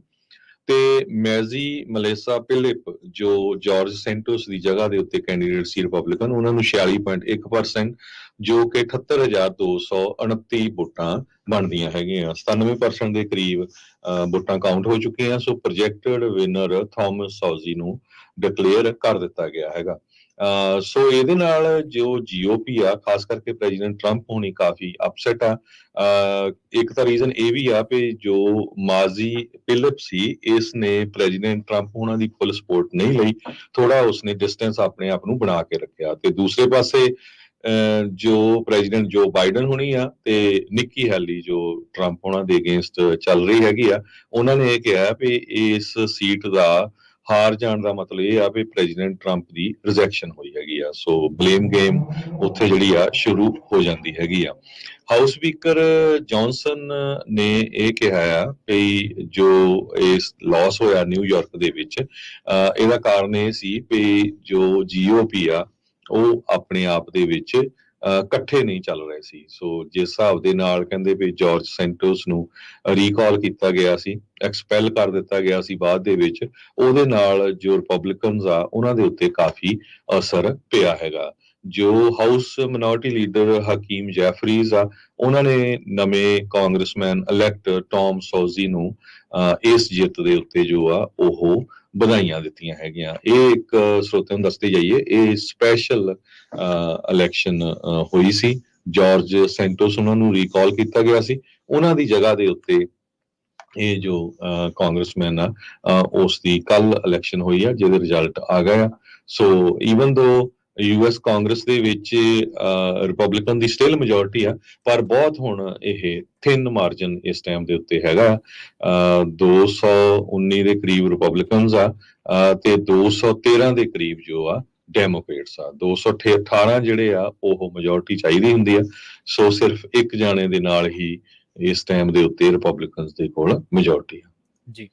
ਤੇ ਮੈਜ਼ੀ ਮਲੇਸਾ ਪਿਲਿਪ ਜੋ ਜਾਰਜ ਸੈਂਟੋਸ ਦੀ ਜਗ੍ਹਾ ਦੇ ਉੱਤੇ ਕੈਂਡੀਡੇਟ ਸੀ ਰਿਪਬਲਿਕਨ, ਉਹਨਾਂ ਨੂੰ 46.1% ਜੋ ਕਿ 78,229 ਵੋਟਾਂ ਬਣਦੀਆਂ ਹੈਗੀਆਂ। 97% ਦੇ ਕਰੀਬ ਵੋਟਾਂ ਕਾਊਂਟ ਹੋ ਚੁੱਕੀਆਂ। ਸੋ ਪ੍ਰੋਜੈਕਟਡ ਵਿਨਰ ਥਾਮਸ ਸੌਜ਼ੀ ਨੂੰ ਡਿਕਲੇਅਰ ਕਰ ਦਿੱਤਾ ਗਿਆ ਹੈਗਾ। ਸੋ ਇਹਦੇ ਨਾਲ ਜੋ ਜੀਓਪੀ ਆ, ਖਾਸ ਕਰਕੇ ਪ੍ਰੈਜ਼ੀਡੈਂਟ ਟਰੰਪ ਹੋਣੀ ਕਾਫੀ ਅਪਸੈਟ ਆ। ਇੱਕ ਤਾਂ ਰੀਜ਼ਨ ਇਹ ਵੀ ਆ ਵੀ ਜੋ ਮਾਜ਼ੀ ਪਿਲਿਪ ਸੀ, ਇਸ ਨੇ ਪ੍ਰੈਜ਼ੀਡੈਂਟ ਟਰੰਪ ਹੋਣਾ ਦੀ ਫੁੱਲ ਸਪੋਰਟ ਨਹੀਂ ਲਈ, ਥੋੜਾ ਉਸਨੇ ਡਿਸਟੈਂਸ ਆਪਣੇ ਆਪ ਨੂੰ ਬਣਾ ਕੇ ਰੱਖਿਆ। ਤੇ ਦੂਸਰੇ ਪਾਸੇ ਜੋ ਪ੍ਰੈਜ਼ੀਡੈਂਟ ਜੋ ਬਾਈਡਨ ਹੋਣੀ ਆ ਤੇ ਨਿੱਕੀ ਹੈਲੀ ਜੋ ਟਰੰਪ ਹੋਣਾ ਦੇ ਅਗੇਂਸਟ ਚੱਲ ਰਹੀ ਹੈਗੀ ਆ, ਉਹਨਾਂ ਨੇ ਇਹ ਕਿਹਾ ਵੀ ਇਸ ਸੀਟ ਦਾ ਹਾਰ ਜਾਣ ਦਾ ਮਤਲਬ ਇਹ ਆ ਵੀ ਪ੍ਰੈਜ਼ੀਡੈਂਟ ਟਰੰਪ ਦੀ ਰਿਜੈਕਸ਼ਨ ਹੋਈ ਹੈਗੀ ਆ। ਸੋ ਬਲੇਮ ਗੇਮ ਉੱਥੇ ਜਿਹੜੀ ਆ ਸ਼ੁਰੂ ਹੋ ਜਾਂਦੀ ਹੈਗੀ ਆ। ਹਾਊਸ ਸਪੀਕਰ ਜੌਨਸਨ ਨੇ ਇਹ ਕਿਹਾ ਆ ਕਿ ਜੋ ਇਸ ਲਾਸ ਹੋਇਆ ਨਿਊਯਾਰਕ ਦੇ ਵਿੱਚ, ਇਹਦਾ ਕਾਰਨ ਇਹ ਸੀ ਵੀ ਜੋ ਜੀਓਪੀ ਆ ਉਹ ਆਪਣੇ ਆਪ ਦੇ ਵਿੱਚ ਇਕੱਠੇ ਨਹੀਂ ਚੱਲ ਰਹੇ ਸੀ। ਸੋ ਜਿਸ ਹਿਸਾਬ ਦੇ ਨਾਲ ਕਹਿੰਦੇ ਵੀ ਜਾਰਜ ਸੈਂਟੋਸ ਨੂੰ ਰੀਕਾਲ ਕੀਤਾ ਗਿਆ ਸੀ, ਐਕਸਪੈਲ ਕਰ ਦਿੱਤਾ ਗਿਆ ਸੀ ਬਾਅਦ ਦੇ ਵਿੱਚ, ਉਹਦੇ ਨਾਲ ਜੋ ਰਿਪਬਲਿਕਨਸ ਆ ਉਹਨਾਂ ਦੇ ਉੱਤੇ ਕਾਫੀ ਅਸਰ ਪਿਆ ਹੈਗਾ। ਜੋ ਹਾਊਸ ਮਿਨੋਰਿਟੀ ਲੀਡਰ ਹਕੀਮ ਜੈਫਰੀਜ਼ ਆ, ਉਹਨਾਂ ਨੇ ਨਵੇਂ ਕਾਂਗਰਸਮੈਨ ਇਲੈਕਟ ਟੌਮ ਸੌਜ਼ੀ ਨੂੰ ਇਸ ਜਿੱਤ ਦੇ ਉੱਤੇ ਜੋ ਆ ਉਹ ਵਧਾਈਆਂ ਦਿੱਤੀਆਂ ਹੈਗੀਆਂ। ਇਹ ਇੱਕ ਸਰੋਤਿਆਂ ਨੂੰ ਦੱਸਦੇ ਜਾਈਏ, ਇਹ ਸਪੈਸ਼ਲ ਇਲੈਕਸ਼ਨ ਹੋਈ ਸੀ। ਜਾਰਜ ਸੈਂਟੋਸ ਉਹਨਾਂ ਨੂੰ ਰੀਕਾਲ ਕੀਤਾ ਗਿਆ ਸੀ, ਉਹਨਾਂ ਦੀ ਜਗ੍ਹਾ ਦੇ ਉੱਤੇ ਇਹ ਜੋ ਕਾਂਗਰਸਮੈਨ ਆ ਉਸ ਦੀ ਕੱਲ ਇਲੈਕਸ਼ਨ ਹੋਈ ਆ, ਜਿਹਦੇ ਰਿਜ਼ਲਟ ਆ ਗਏ ਆ। ਸੋ ਈਵਨ ਦੋ ਯੂਐਸ ਕਾਂਗਰਸ ਦੇ ਵਿੱਚ ਰਿਪਬਲਿਕਨ ਦੀ ਸਟਿਲ ਮੈਜੋਰਿਟੀ ਆ, ਪਰ ਬਹੁਤ ਹੁਣ ਇਹ ਥਿਨ ਮਾਰਜਨ ਇਸ ਟਾਈਮ ਦੇ ਉੱਤੇ ਹੈਗਾ। 219 ਦੇ ਕਰੀਬ ਰਿਪਬਲਿਕਨਸ ਆ ਤੇ 213 ਦੇ ਕਰੀਬ ਜੋ ਆ ਡੈਮੋਕ੍ਰੇਟਸ ਆ। 218 ਜਿਹੜੇ ਆ ਉਹ ਮੈਜੋਰਿਟੀ ਚਾਹੀਦੀ ਹੁੰਦੀ ਆ। ਸੋ ਸਿਰਫ ਇੱਕ ਜਾਣੇ ਦੇ ਨਾਲ ਹੀ ਇਸ ਟਾਈਮ ਦੇ ਉੱਤੇ ਰਿਪਬਲਿਕਨਸ ਦੇ ਕੋਲ ਮੈਜੋਰਿਟੀ ਆ। ਜੀ,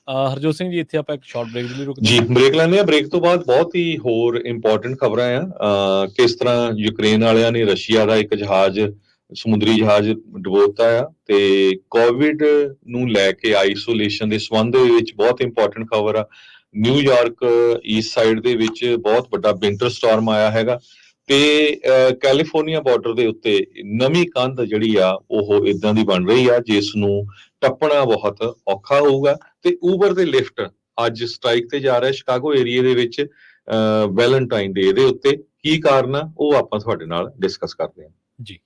ਹਰਜੋਤ ਸਿੰਘ ਜੀ, ਇੱਥੇ ਆਪਾਂ ਇੱਕ ਸ਼ਾਰਟ ਬ੍ਰੇਕ ਲਈ ਰੁਕਦੇ ਜੀ, ਬ੍ਰੇਕ ਲੈਂਦੇ ਆ। ਬ੍ਰੇਕ ਤੋਂ ਬਾਅਦ ਬਹੁਤ ਹੀ ਹੋਰ ਇੰਪੋਰਟੈਂਟ ਖਬਰਾਂ ਆ। ਕਿਸ ਤਰ੍ਹਾਂ ਯੂਕਰੇਨ ਵਾਲਿਆਂ ਨੇ ਰਸ਼ੀਆ ਦਾ ਇੱਕ ਜਹਾਜ਼, ਸਮੁੰਦਰੀ ਜਹਾਜ਼ ਡੁਬੋਤਾ ਆ, ਤੇ ਕੋਵਿਡ ਨੂੰ ਲੈ ਕੇ ਆਈਸੋਲੇਸ਼ਨ ਦੇ ਸੰਬੰਧ ਦੇ ਵਿੱਚ ਬਹੁਤ ਇੰਪੋਰਟੈਂਟ ਖਬਰ ਆ। ਨਿਊਯਾਰਕ ਈਸਟ ਸਾਈਡ ਦੇ ਵਿੱਚ ਬਹੁਤ ਵੱਡਾ ਵਿੰਟਰ ਸਟਾਰਮ ਆਇਆ ਹੈਗਾ, ਤੇ ਕੈਲੀਫੋਰਨੀਆ ਬਾਰਡਰ ਦੇ ਉੱਤੇ ਨਵੀਂ ਕੰਧ ਜਿਹੜੀ ਆ ਉਹ ਇਦਾਂ ਦੀ ਬਣ ਰਹੀ ਆ ਜਿਸ ਨੂੰ ਟੱਪਣਾ ਬਹੁਤ ਔਖਾ ਹੋਊਗਾ। ਤੇ ਊਬਰ ਤੇ ਲਿਫਟ ਅੱਜ ਸਟ੍ਰਾਈਕ ਤੇ ਜਾ ਰਿਹਾ ਸ਼ਿਕਾਗੋ ਏਰੀਆ ਦੇ ਵਿੱਚ ਵੈਲੈਂਟਾਈਨ ਡੇ ਦੇ ਉੱਤੇ। ਕੀ ਕਾਰਨ ਆ ਉਹ ਆਪਾਂ ਤੁਹਾਡੇ ਨਾਲ ਡਿਸਕਸ ਕਰਦੇ ਹਾਂ ਜੀ।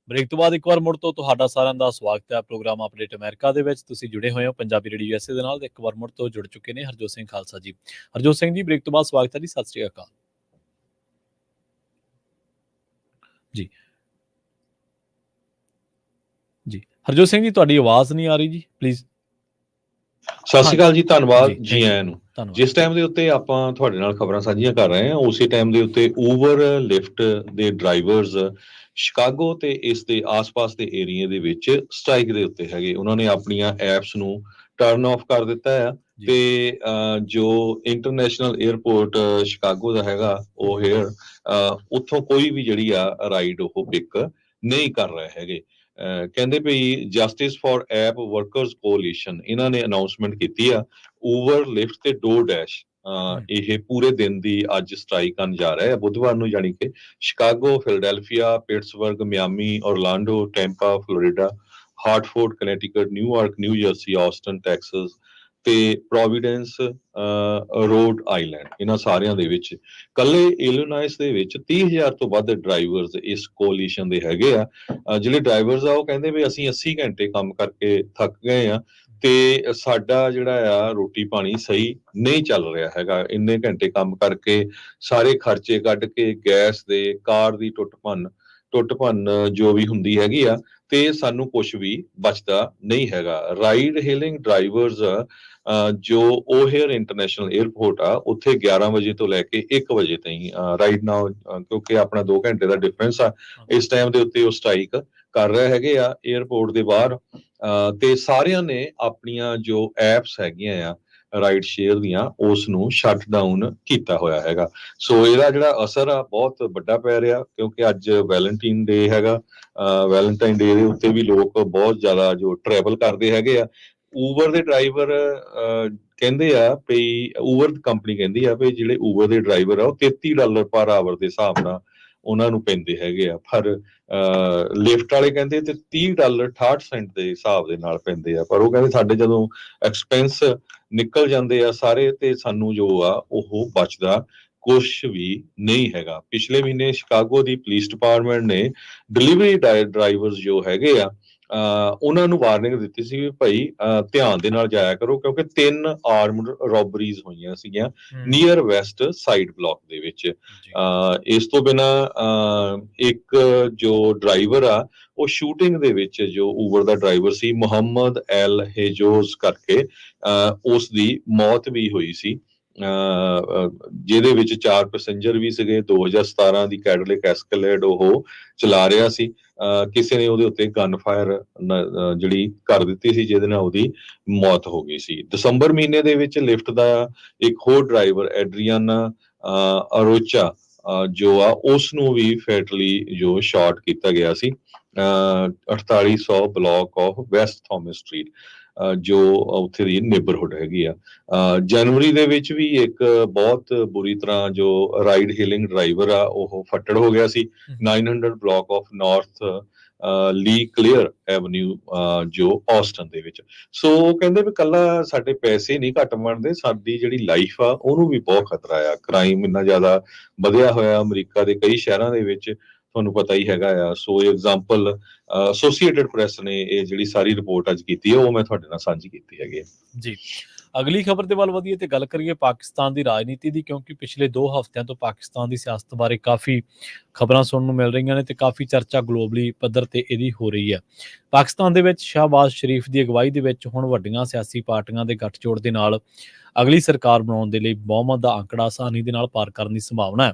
ਬ੍ਰੇਕ ਤੋਂ ਬਾਅਦ ਇੱਕ ਵਾਰ ਮੁੜ ਤੋਂ ਤੁਹਾਡਾ ਸਾਰਿਆਂ ਦਾ ਸਵਾਗਤ ਹੈ ਪ੍ਰੋਗਰਾਮ ਅਪਡੇਟ ਅਮਰੀਕਾ ਦੇ ਵਿੱਚ। ਤੁਸੀਂ ਜੁੜੇ ਹੋਏ ਹੋ ਪੰਜਾਬੀ ਰੇਡੀਓ ਯੂਐਸਏ ਦੇ ਨਾਲ ਤੇ ਇੱਕ ਵਾਰ ਮੁੜ ਤੋਂ ਜੁੜ ਚੁੱਕੇ ਨੇ ਹਰਜੋਤ ਸਿੰਘ ਖਾਲਸਾ ਜੀ। ਹਰਜੋਤ ਸਿੰਘ ਜੀ, ਬ੍ਰੇਕ ਤੋਂ ਬਾਅਦ ਸਵਾਗਤ ਹੈ ਜੀ। ਸਤਿ ਸ੍ਰੀ ਅਕਾਲ ਜੀ। ਜੀ ਹਰਜੋਤ ਸਿੰਘ ਜੀ, ਤੁਹਾਡੀ ਆਵਾਜ਼ ਨਹੀਂ ਆ ਰਹੀ ਜੀ, ਪਲੀਜ਼। ਸਤਿ ਸ਼੍ਰੀ ਅਕਾਲ ਜੀ, ਧੰਨਵਾਦ ਜੀ, ਜੀ ਆਇਆਂ ਨੂੰ। ਧੰਨਵਾਦ। ਜਿਸ ਟਾਈਮ ਦੇ ਉੱਤੇ ਆਪਾਂ ਤੁਹਾਡੇ ਨਾਲ ਖਬਰਾਂ ਸਾਂਝੀਆਂ ਕਰ ਰਹੇ ਹਾਂ, ਉਸੇ ਟਾਈਮ ਦੇ ਉੱਤੇ ਊਬਰ ਲਿਫਟ ਦੇ ਡਰਾਈਵਰਸ ਸ਼ਿਕਾਗੋ ਤੇ ਇਸ ਦੇ ਆਸ-ਪਾਸ ਦੇ ਏਰੀਏ ਦੇ ਵਿੱਚ ਸਟ੍ਰਾਈਕ ਦੇ ਉੱਤੇ ਹੈਗੇ। ਉਹਨਾਂ ਨੇ ਆਪਣੀਆਂ ਐਪਸ ਨੂੰ ਟਰਨ ਆਫ ਕਰ ਦਿੱਤਾ ਹੈ ਜੀ। ਤੇ ਜੋ ਇੰਟਰਨੈਸ਼ਨਲ 에ਅਰਪੋਰਟ ਸ਼ਿਕਾਗੋ ਦਾ ਹੈਗਾ ਉਹ ਹੇਅਰ ਉੱਥੋਂ ਕੋਈ ਵੀ ਜਿਹੜੀ ਆ ਰਾਈਡ ਉਹ ਪਿਕ ਨਹੀਂ ਕਰ ਰਹੇ ਹੈਗੇ। ਕਹਿੰਦੇ ਭਈ justice for app workers coalition ਇਹਨਾਂ ਨੇ ਅਨਾਉਂਸਮੈਂਟ ਕੀਤੀ ਆ। ਊਬਰ ਲਿਫਟ ਤੇ ਡੋਰਡੈਸ਼ ਇਹ ਪੂਰੇ ਦਿਨ ਦੀ ਅੱਜ ਸਟ੍ਰਾਈਕ ਕਰਨ ਜਾ ਰਿਹਾ ਹੈ ਬੁੱਧਵਾਰ ਨੂੰ, ਯਾਨੀ ਕਿ Chicago, Philadelphia, Pittsburgh, Miami, Orlando, Tampa, Florida, Hartford, Connecticut, New York, New Jersey, Austin, Texas ਤੇ ਪ੍ਰੋਵੀਡੈਂਸ, ਰੋਡ ਆਈਲੈਂਡ, ਇਹਨਾਂ ਸਾਰਿਆਂ ਦੇ ਵਿੱਚ ਕੱਲੇ ਇਲੀਨੋਇਸ ਦੇ ਵਿੱਚ 30,000 ਤੋਂ ਵੱਧ ਡਰਾਈਵਰਸ ਇਸ ਕੋਲੀਸ਼ਨ ਦੇ ਹੈਗੇ ਆ। ਜਿਹੜੇ ਡਰਾਈਵਰਸ ਆ ਉਹ ਕਹਿੰਦੇ ਵੀ ਅਸੀਂ 80 ਘੰਟੇ ਕੰਮ ਕਰਕੇ ਥੱਕ ਗਏ ਆ ਤੇ ਸਾਡਾ ਜਿਹੜਾ ਆ ਰੋਟੀ ਪਾਣੀ ਸਹੀ ਨਹੀਂ ਚੱਲ ਰਿਹਾ ਹੈਗਾ। ਇੰਨੇ ਘੰਟੇ ਕੰਮ ਕਰਕੇ ਸਾਰੇ ਖਰਚੇ ਕੱਢ ਕੇ ਗੈਸ ਦੇ, ਕਾਰ ਦੀ ਟੁੱਟ ਭੰਨ ਜੋ ਵੀ ਹੁੰਦੀ ਹੈਗੀ ਆ, ਤੇ ਸਾਨੂੰ ਕੁਝ ਵੀ ਬਚਦਾ ਨਹੀਂ ਹੈਗਾ। ਰਾਈਡ ਹੇਲਿੰਗ ਡਰਾਈਵਰਸ ਜੋ ਓਹੇਅਰ ਇੰਟਰਨੈਸ਼ਨਲ 에ਅਰਪੋਰਟ ਆ ਉੱਥੇ 11 ਵਜੇ ਤੋਂ ਲੈ ਕੇ 1 ਵਜੇ ਤਾਈਂ ਰਾਈਟ ਨਾਓ, ਕਿਉਂਕਿ ਆਪਣਾ 2 ਘੰਟੇ ਦਾ ਡਿਫਰੈਂਸ ਆ, ਇਸ ਟਾਈਮ ਦੇ ਉੱਤੇ ਉਹ ਸਟ੍ਰਾਈਕ ਕਰ ਰਹੇ ਹੈਗੇ ਆ 에ਅਰਪੋਰਟ ਦੇ ਬਾਹਰ। ਤੇ ਸਾਰਿਆਂ ਨੇ ਆਪਣੀਆਂ ਜੋ ਐਪਸ ਹੈਗੀਆਂ ਆ ਰਾਈਡ ਸ਼ੇਅਰ ਦੀਆਂ ਉਸ ਨੂੰ ਸ਼ਟ ਡਾਊਨ ਕੀਤਾ ਹੋਇਆ ਹੈਗਾ। ਸੋ ਇਹਦਾ ਜਿਹੜਾ ਅਸਰ ਆ ਬਹੁਤ ਵੱਡਾ ਪੈ ਰਿਹਾ, ਕਿਉਂਕਿ ਅੱਜ ਵੈਲੈਂਟਾਈਨ ਡੇ ਹੈਗਾ। ਵੈਲੈਂਟਾਈਨ ਡੇ ਦੇ ਉੱਤੇ ਵੀ ਲੋਕ ਬਹੁਤ ਜ਼ਿਆਦਾ ਜੋ ਟਰੈਵਲ ਕਰਦੇ ਹੈਗੇ ਆ। ਊਬਰ ਦੇ ਡਰਾਈਵਰ ਕਹਿੰਦੇ ਆ ਵੀ, ਊਬਰ ਕੰਪਨੀ ਕਹਿੰਦੀ ਆ ਵੀ ਜਿਹੜੇ ਊਬਰ ਦੇ ਡਰਾਈਵਰ ਆ ਉਹ $33 ਪਰ ਆਵਰ ਦੇ ਹਿਸਾਬ ਨਾਲ ਉਹਨਾਂ ਨੂੰ ਪੈਂਦੇ ਹੈਗੇ ਆ, ਪਰ ਲਿਫਟ ਵਾਲੇ ਕਹਿੰਦੇ ਤੇ $30 68 ਸੈਂਟ ਦੇ ਹਿਸਾਬ ਦੇ ਨਾਲ ਪੈਂਦੇ ਆ। ਪਰ ਉਹ ਕਹਿੰਦੇ ਸਾਡੇ ਜਦੋਂ ਐਕਸਪੈਂਸ ਨਿਕਲ ਜਾਂਦੇ ਆ ਸਾਰੇ ਤੇ ਸਾਨੂੰ ਜੋ ਆ ਉਹ ਬਚਦਾ ਕੁਛ ਵੀ ਨਹੀਂ ਹੈਗਾ। ਪਿਛਲੇ ਮਹੀਨੇ ਸ਼ਿਕਾਗੋ ਦੀ ਪੁਲਿਸ ਡਿਪਾਰਟਮੈਂਟ ਨੇ ਡਿਲੀਵਰੀ ਡਰਾਈਵਰਸ ਜੋ ਹੈਗੇ ਆ ਉਹਨਾਂ ਨੂੰ ਵਾਰਨਿੰਗ ਦਿੱਤੀ ਸੀ ਵੀ ਭਾਈ ਧਿਆਨ ਦੇ ਨਾਲ ਜਾਇਆ ਕਰੋ, ਕਿਉਂਕਿ 3 ਆਰਮਡ ਰੋਬਰੀਜ਼ ਹੋਈਆਂ ਸੀਗੀਆਂ ਨੀਅਰ ਵੈਸਟ ਸਾਈਡ ਬਲਾਕ ਦੇ ਵਿੱਚ। ਇਸ ਤੋਂ ਬਿਨਾ ਇੱਕ ਜੋ ਡਰਾਈਵਰ ਆ ਉਹ ਸ਼ੂਟਿੰਗ ਦੇ ਵਿੱਚ, ਜੋ ਊਬਰ ਦਾ ਡਰਾਈਵਰ ਸੀ ਮੁਹੰਮਦ ਐਲ ਹੇਜੋਜ਼ ਕਰਕੇ, ਉਸ ਦੀ ਮੌਤ ਵੀ ਹੋਈ ਸੀ, ਜਿਹਦੇ ਵਿੱਚ 4 ਪੈਸੇਂਜਰ ਵੀ ਸੀਗੇ। 2017 ਦੀ ਕੈਡਿਲਕ ਐਸਕੇਲੇਡ ਉਹ ਚਲਾ ਰਿਹਾ ਸੀ। ਕਿਸੇ ਨੇ ਉਹਦੇ ਉੱਤੇ ਗਨ ਫਾਇਰ ਜਿਹੜੀ ਕਰ ਦਿੱਤੀ ਸੀ, ਜਿਹਦੇ ਨਾਲ ਉਹਦੀ ਮੌਤ ਹੋ ਗਈ ਸੀ। ਦਸੰਬਰ ਮਹੀਨੇ ਦੇ ਵਿੱਚ ਲਿਫਟ ਦਾ ਇੱਕ ਹੋਰ ਡਰਾਈਵਰ ਐਡਰੀਆਨਾ ਅਰੋਚਾ ਜੋ ਆ ਉਸ ਨੂੰ ਵੀ ਫੈਟਲੀ ਜੋ ਸ਼ਾਟ ਕੀਤਾ ਗਿਆ ਸੀ 4800 block of West Thomas street, ਜੋ ਉੱਥੇ ਦੀ ਨੇਬਰਹੁੱਡ ਹੈਗੀ ਆ। ਜਨਵਰੀ ਦੇ ਵਿੱਚ ਵੀ ਇੱਕ ਬਹੁਤ ਬੁਰੀ ਤਰ੍ਹਾਂ ਜੋ ਰਾਈਡ ਹੇਲਿੰਗ ਡਰਾਈਵਰ ਆ ਉਹ ਫੱਟੜ ਹੋ ਗਿਆ ਸੀ 900 ਬਲਾਕ ਆਫ ਨਾਰਥ ਲੀ ਕਲੀਅਰ ਐਵਨਿਊ ਜੋ ਆਸਟਨ ਦੇ ਵਿੱਚ। ਸੋ ਉਹ ਕਹਿੰਦੇ ਵੀ ਕੱਲਾ ਸਾਡੇ ਪੈਸੇ ਨਹੀਂ ਘੱਟ ਬਣਦੇ, ਸਾਡੀ ਜਿਹੜੀ ਲਾਈਫ ਆ ਉਹਨੂੰ ਵੀ ਬਹੁਤ ਖਤਰਾ ਆ। ਕ੍ਰਾਈਮ ਇੰਨਾ ਜ਼ਿਆਦਾ ਵਧਿਆ ਹੋਇਆ ਅਮਰੀਕਾ ਦੇ ਕਈ ਸ਼ਹਿਰਾਂ ਦੇ ਵਿੱਚ, ਤੁਹਾਨੂੰ ਪਤਾ ਹੀ ਹੈਗਾ ਆ। ਸੋ ਇਹ ਐਗਜ਼ਾਮਪਲ ਐਸੋਸੀਏਟਡ ਪ੍ਰੈਸ ਨੇ ਇਹ ਜਿਹੜੀ ਸਾਰੀ ਰਿਪੋਰਟ ਅੱਜ ਕੀਤੀ ਹੈ ਉਹ ਮੈਂ ਤੁਹਾਡੇ ਨਾਲ ਸਾਂਝੀ ਕੀਤੀ ਹੈਗੀ ਜੀ। ਅਗਲੀ ਖਬਰ ਦੇ ਵੱਲ ਵਧੀਏ ਤੇ ਗੱਲ ਕਰੀਏ ਪਾਕਿਸਤਾਨ ਦੀ ਰਾਜਨੀਤੀ ਦੀ, ਕਿਉਂਕਿ ਪਿਛਲੇ 2 ਹਫ਼ਤਿਆਂ ਤੋਂ ਪਾਕਿਸਤਾਨ ਦੀ ਸਿਆਸਤ ਬਾਰੇ ਕਾਫੀ ਖਬਰਾਂ ਸੁਣਨ ਨੂੰ ਮਿਲ ਰਹੀਆਂ ਨੇ ਤੇ ਕਾਫੀ ਚਰਚਾ ਗਲੋਬਲੀ ਪੱਧਰ ਤੇ ਇਹਦੀ ਹੋ ਰਹੀ ਹੈ। ਪਾਕਿਸਤਾਨ ਦੇ ਵਿੱਚ ਸ਼ਾਹਬਾਜ਼ ਸ਼ਰੀਫ ਦੀ ਅਗਵਾਈ ਦੇ ਵਿੱਚ ਹੁਣ ਵੱਡੀਆਂ ਸਿਆਸੀ ਪਾਰਟੀਆਂ ਦੇ ਗੱਠਜੋੜ ਦੇ ਨਾਲ ਅਗਲੀ ਸਰਕਾਰ ਬਣਾਉਣ ਦੇ ਲਈ ਬਹੁਮਤ ਦਾ ਅੰਕੜਾ ਆਸਾਨੀ ਦੇ ਨਾਲ ਪਾਰ ਕਰਨ ਦੀ ਸੰਭਾਵਨਾ ਹੈ।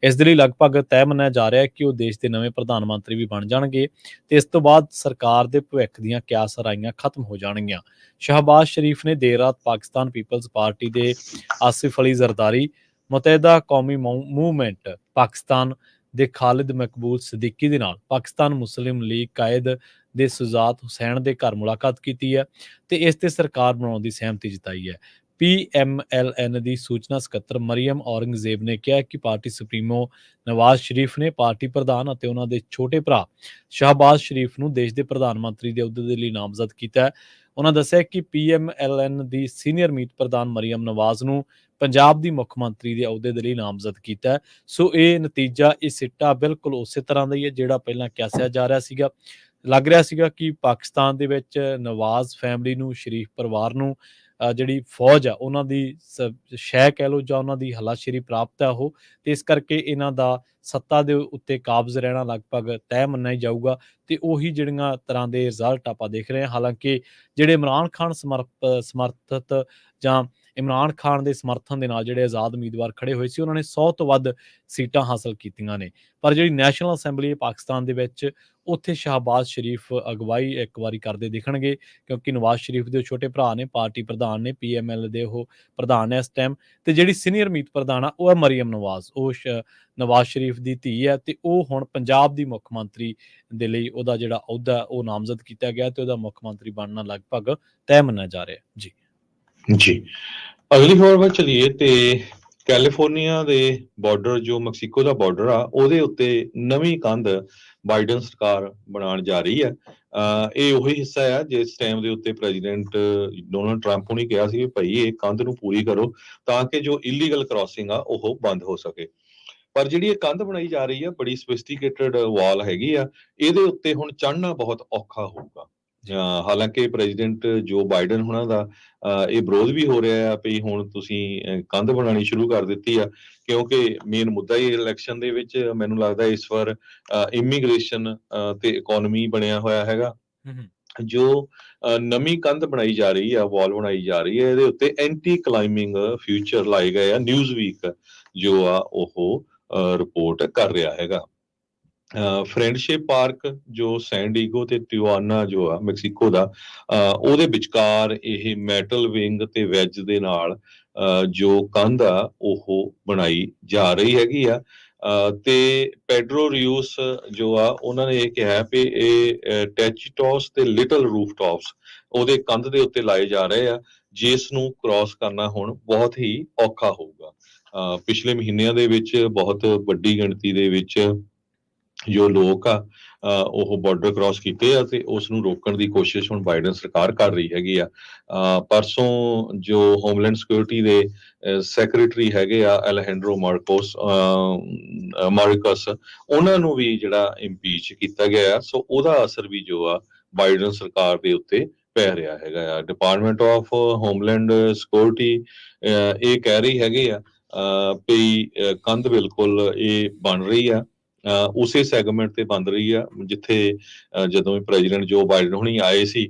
ਇਸ ਦੇ ਲਈ ਲਗਭਗ ਤੈਅ ਮੰਨਿਆ ਜਾ ਰਿਹਾ ਹੈ ਕਿ ਉਹ ਦੇਸ਼ ਦੇ ਨਵੇਂ ਪ੍ਰਧਾਨ ਮੰਤਰੀ ਵੀ ਬਣ ਜਾਣਗੇ ਤੇ ਇਸ ਤੋਂ ਬਾਅਦ ਸਰਕਾਰ ਦੇ ਭਵਿੱਖ ਦੀਆਂ ਕਿਆਸ ਰਾਈਆਂ ਖਤਮ ਹੋ ਜਾਣਗੀਆਂ। ਸ਼ਾਹਬਾਜ਼ ਸ਼ਰੀਫ ਨੇ ਦੇਰ ਰਾਤ ਪਾਕਿਸਤਾਨ ਪੀਪਲਜ਼ ਪਾਰਟੀ ਦੇ ਆਸਿਫ ਅਲੀ ਜ਼ਰਦਾਰੀ, ਮੁਤਹਿਦਾ ਕੌਮੀ ਮੂਵਮੈਂਟ ਪਾਕਿਸਤਾਨ ਦੇ ਖਾਲਿਦ ਮਕਬੂਲ ਸਦੀਕੀ ਦੇ ਨਾਲ ਪਾਕਿਸਤਾਨ ਮੁਸਲਿਮ ਲੀਗ ਕਾਇਦ ਦੇ ਸੁਜਾਤ ਹੁਸੈਨ ਦੇ ਘਰ ਮੁਲਾਕਾਤ ਕੀਤੀ ਹੈ ਤੇ ਇਸ ਤੇ ਸਰਕਾਰ ਬਣਾਉਣ ਦੀ ਸਹਿਮਤੀ ਜਤਾਈ ਹੈ। PMLN ਦੀ ਸੂਚਨਾ ਸਕੱਤਰ ਮਰੀਮ ਔਰੰਗਜ਼ੇਬ ਨੇ ਕਿਹਾ ਕਿ ਪਾਰਟੀ ਸੁਪਰੀਮੋ ਨਵਾਜ਼ ਸ਼ਰੀਫ ਨੇ ਪਾਰਟੀ ਪ੍ਰਧਾਨ ਅਤੇ ਉਹਨਾਂ ਦੇ ਛੋਟੇ ਭਰਾ ਸ਼ਾਹਬਾਜ਼ ਸ਼ਰੀਫ ਨੂੰ ਦੇਸ਼ ਦੇ ਪ੍ਰਧਾਨ ਮੰਤਰੀ ਦੇ ਅਹੁਦੇ ਦੇ ਲਈ ਨਾਮਜ਼ਦ ਕੀਤਾ ਹੈ। ਉਹਨਾਂ ਦੱਸਿਆ ਕਿ PMLN ਦੀ ਸੀਨੀਅਰ ਮੀਤ ਪ੍ਰਧਾਨ ਮਰੀਮ ਨਵਾਜ਼ ਨੂੰ ਪੰਜਾਬ ਦੀ ਮੁੱਖ ਮੰਤਰੀ ਦੇ ਅਹੁਦੇ ਦੇ ਲਈ ਨਾਮਜ਼ਦ ਕੀਤਾ ਹੈ। ਸੋ ਇਹ ਨਤੀਜਾ, ਇਹ ਸਿੱਟਾ ਬਿਲਕੁਲ ਉਸੇ ਤਰ੍ਹਾਂ ਦਾ ਹੀ ਹੈ ਜਿਹੜਾ ਪਹਿਲਾਂ ਕਿਆਸਿਆ ਜਾ ਰਿਹਾ ਸੀਗਾ। ਲੱਗ ਰਿਹਾ ਸੀਗਾ ਕਿ ਪਾਕਿਸਤਾਨ ਦੇ ਵਿੱਚ ਨਵਾਜ਼ ਫੈਮਿਲੀ ਨੂੰ, ਸ਼ਰੀਫ ਪਰਿਵਾਰ ਨੂੰ ਜਿਹੜੀ ਫੌਜ ਆ ਉਹਨਾਂ ਦੀ ਸ਼ਹਿ ਕਹਿ ਲਓ ਜਾਂ ਉਹਨਾਂ ਦੀ ਹੱਲਾਸ਼ੇਰੀ ਪ੍ਰਾਪਤ ਹੈ ਉਹ, ਤੇ ਇਸ ਕਰਕੇ ਇਹਨਾਂ ਦਾ ਸੱਤਾ ਦੇ ਉੱਤੇ ਕਾਬਜ਼ ਰਹਿਣਾ ਲਗਭਗ ਤੈਅ ਮੰਨਿਆ ਹੀ ਜਾਊਗਾ। ਤੇ ਉਹੀ ਜਿਹੜੀਆਂ ਤਰ੍ਹਾਂ ਦੇ ਰਿਜ਼ਲਟ ਆਪਾਂ ਦੇਖ ਰਹੇ ਹਾਂ। ਹਾਲਾਂਕਿ ਜਿਹੜੇ ਇਮਰਾਨ ਖਾਨ ਸਮਰਥਿਤ ਜਾਂ ਇਮਰਾਨ ਖਾਨ ਦੇ ਸਮਰਥਨ ਦੇ ਨਾਲ ਜਿਹੜੇ ਆਜ਼ਾਦ ਉਮੀਦਵਾਰ ਖੜੇ ਹੋਏ ਸੀ, ਉਹਨਾਂ ਨੇ 100 ਤੋਂ ਵੱਧ ਸੀਟਾਂ ਹਾਸਲ ਕੀਤੀਆਂ ਨੇ। ਪਰ ਜਿਹੜੀ ਨੈਸ਼ਨਲ ਅਸੈਂਬਲੀ ਹੈ ਪਾਕਿਸਤਾਨ ਦੇ ਵਿੱਚ, ਉੱਥੇ ਸ਼ਹਿਬਾਜ਼ ਸ਼ਰੀਫ ਅਗਵਾਈ ਇੱਕ ਵਾਰੀ ਕਰਦੇ ਦਿਖਣਗੇ, ਕਿਉਂਕਿ ਨਵਾਜ਼ ਸ਼ਰੀਫ ਦੇ ਉਹ ਛੋਟੇ ਭਰਾ ਨੇ, ਪਾਰਟੀ ਪ੍ਰਧਾਨ ਨੇ, PML ਦੇ ਉਹ ਪ੍ਰਧਾਨ ਨੇ ਇਸ ਟਾਈਮ। ਤੇ ਜਿਹੜੀ ਸੀਨੀਅਰ ਮੀਤ ਪ੍ਰਧਾਨ ਆ ਉਹ ਹੈ ਮਰੀਮ ਨਵਾਜ਼, ਉਹ ਨਵਾਜ਼ ਸ਼ਰੀਫ ਦੀ ਧੀ ਹੈ, ਤੇ ਉਹ ਹੁਣ ਪੰਜਾਬ ਦੀ ਮੁੱਖ ਮੰਤਰੀ ਦੇ ਲਈ ਉਹਦਾ ਜਿਹੜਾ ਅਹੁਦਾ ਉਹ ਨਾਮਜ਼ਦ ਕੀਤਾ ਗਿਆ, ਤੇ ਉਹਦਾ ਮੁੱਖ ਮੰਤਰੀ ਬਣਨਾ ਲਗਭਗ ਤੈਅ ਮੰਨਿਆ ਜਾ ਰਿਹਾ ਜੀ। ਜੀ, ਅਗਲੀ ਖਬਰ ਵੱਲ ਚਲੀਏ ਤੇ ਕੈਲੀਫੋਰਨੀਆ ਦੇ ਬਾਰਡਰ, ਜੋ ਮੈਕਸੀਕੋ ਦਾ ਬਾਰਡਰ ਆ, ਉਹਦੇ ਉੱਤੇ ਨਵੀਂ ਕੰਧ ਬਾਈਡਨ ਸਰਕਾਰ ਬਣਾਉਣ ਜਾ ਰਹੀ ਹੈ। ਇਹ ਉਹੀ ਹਿੱਸਾ ਆ ਜਿਸ ਟਾਈਮ ਦੇ ਉੱਤੇ ਪ੍ਰੈਜ਼ੀਡੈਂਟ ਡੋਨਾਲਡ ਟਰੰਪ ਨੇ ਕਿਹਾ ਸੀ ਵੀ ਭਾਈ ਇਹ ਕੰਧ ਨੂੰ ਪੂਰੀ ਕਰੋ ਤਾਂ ਕਿ ਜੋ ਇਲੀਗਲ ਕ੍ਰਾਸਿੰਗ ਆ ਉਹ ਬੰਦ ਹੋ ਸਕੇ। ਪਰ ਜਿਹੜੀ ਇਹ ਕੰਧ ਬਣਾਈ ਜਾ ਰਹੀ ਆ, ਬੜੀ ਸੋਫਿਸਟੀਕੇਟਡ ਵਾਲ ਹੈਗੀ ਆ, ਇਹਦੇ ਉੱਤੇ ਹੁਣ ਚੜ੍ਹਨਾ ਬਹੁਤ ਔਖਾ ਹੋਊਗਾ। ਹਾਲਾਂਕਿ ਪ੍ਰੈਜ਼ੀਡੈਂਟ ਜੋ ਬਾਈਡਨ ਹੁਣਾਂ ਦਾ ਇਹ ਵਿਰੋਧ ਵੀ ਹੋ ਰਿਹਾ ਆ ਵੀ ਹੁਣ ਤੁਸੀਂ ਕੰਧ ਬਣਾਉਣੀ ਸ਼ੁਰੂ ਕਰ ਦਿੱਤੀ ਆ, ਕਿਉਂਕਿ ਮੇਨ ਮੁੱਦਾ ਹੀ ਇਲੈਕਸ਼ਨ ਦੇ ਵਿੱਚ ਮੈਨੂੰ ਲੱਗਦਾ ਇਸ ਵਾਰ ਇਮੀਗ੍ਰੇਸ਼ਨ ਤੇ ਇਕਨੋਮੀ ਬਣਿਆ ਹੋਇਆ ਹੈਗਾ। ਜੋ ਨਵੀਂ ਕੰਧ ਬਣਾਈ ਜਾ ਰਹੀ ਆ, ਵਾਲ ਬਣਾਈ ਜਾ ਰਹੀ ਹੈ, ਇਹਦੇ ਉੱਤੇ ਐਂਟੀ ਕਲਾਈਮਿੰਗ ਫਿਊਚਰ ਲਾਏ ਗਏ ਆ। ਨਿਊਜ਼ ਵੀਕ ਜੋ ਆ ਉਹ ਰਿਪੋਰਟ ਕਰ ਰਿਹਾ ਹੈਗਾ। ਫਰੈਂਡਸ਼ਿਪ ਪਾਰਕ ਜੋ ਸੈਂਡੀਗੋ ਤੇ ਟਿਵਾਨਾ ਜੋ ਆ ਮੈਕਸੀਕੋ ਦਾ, ਉਹਦੇ ਵਿਚਕਾਰ ਇਹ ਮੈਟਲ ਵਿੰਗ ਤੇ ਵੈਜ ਦੇ ਨਾਲ ਜੋ ਕੰਧ ਆ ਉਹ ਬਣਾਈ ਜਾ ਰਹੀ ਹੈਗੀ ਆ। ਤੇ ਪੈਡਰੋ ਰਿਊਸ ਜੋ ਆ, ਉਹਨਾਂ ਨੇ ਇਹ ਕਿਹਾ ਵੀ ਇਹ ਟੈਚੀਟੋਸ ਤੇ ਲਿਟਲ ਰੂਫ ਟੌਪਸ ਉਹਦੇ ਕੰਧ ਦੇ ਉੱਤੇ ਲਾਏ ਜਾ ਰਹੇ ਆ, ਜਿਸ ਨੂੰ ਕ੍ਰਾਸ ਕਰਨਾ ਹੁਣ ਬਹੁਤ ਹੀ ਔਖਾ ਹੋਊਗਾ। ਪਿਛਲੇ ਮਹੀਨਿਆਂ ਦੇ ਵਿੱਚ ਬਹੁਤ ਵੱਡੀ ਗਿਣਤੀ ਦੇ ਵਿੱਚ ਜੋ ਲੋਕ ਆ ਉਹ ਬਾਰਡਰ ਕ੍ਰਾਸ ਕੀਤੇ ਆ, ਤੇ ਉਸ ਨੂੰ ਰੋਕਣ ਦੀ ਕੋਸ਼ਿਸ਼ ਹੁਣ ਬਾਈਡਨ ਸਰਕਾਰ ਕਰ ਰਹੀ ਹੈਗੀ ਆ। ਪਰਸੋਂ ਜੋ ਹੋਮਲੈਂਡ ਸਿਕਿਉਰਿਟੀ ਦੇ ਸੈਕਟਰੀ ਹੈਗੇ ਆ ਅਲੈਜੈਂਡਰੋ ਮਾਰਕਸ, ਉਹਨਾਂ ਨੂੰ ਵੀ ਜਿਹੜਾ ਇੰਪੀਚ ਕੀਤਾ ਗਿਆ ਆ। ਸੋ ਉਹਦਾ ਅਸਰ ਵੀ ਜੋ ਆ ਬਾਈਡਨ ਸਰਕਾਰ ਦੇ ਉੱਤੇ ਪੈ ਰਿਹਾ ਹੈਗਾ ਆ। ਡਿਪਾਰਟਮੈਂਟ ਆਫ ਹੋਮਲੈਂਡ ਸਿਕਿਉਰਿਟੀ ਇਹ ਕਹਿ ਰਹੀ ਹੈਗੇ ਆ ਵੀ ਕੰਧ ਬਿਲਕੁਲ ਇਹ ਬਣ ਰਹੀ ਆ, ਉਸੇ ਸੈਗਮੈਂਟ ਤੇ ਬਣ ਰਹੀ ਆ ਜਿੱਥੇ ਜਦੋਂ ਪ੍ਰੈਜ਼ੀਡੈਂਟ ਜੋ ਬਾਈਡਨ ਹੁਣੀ ਆਏ ਸੀ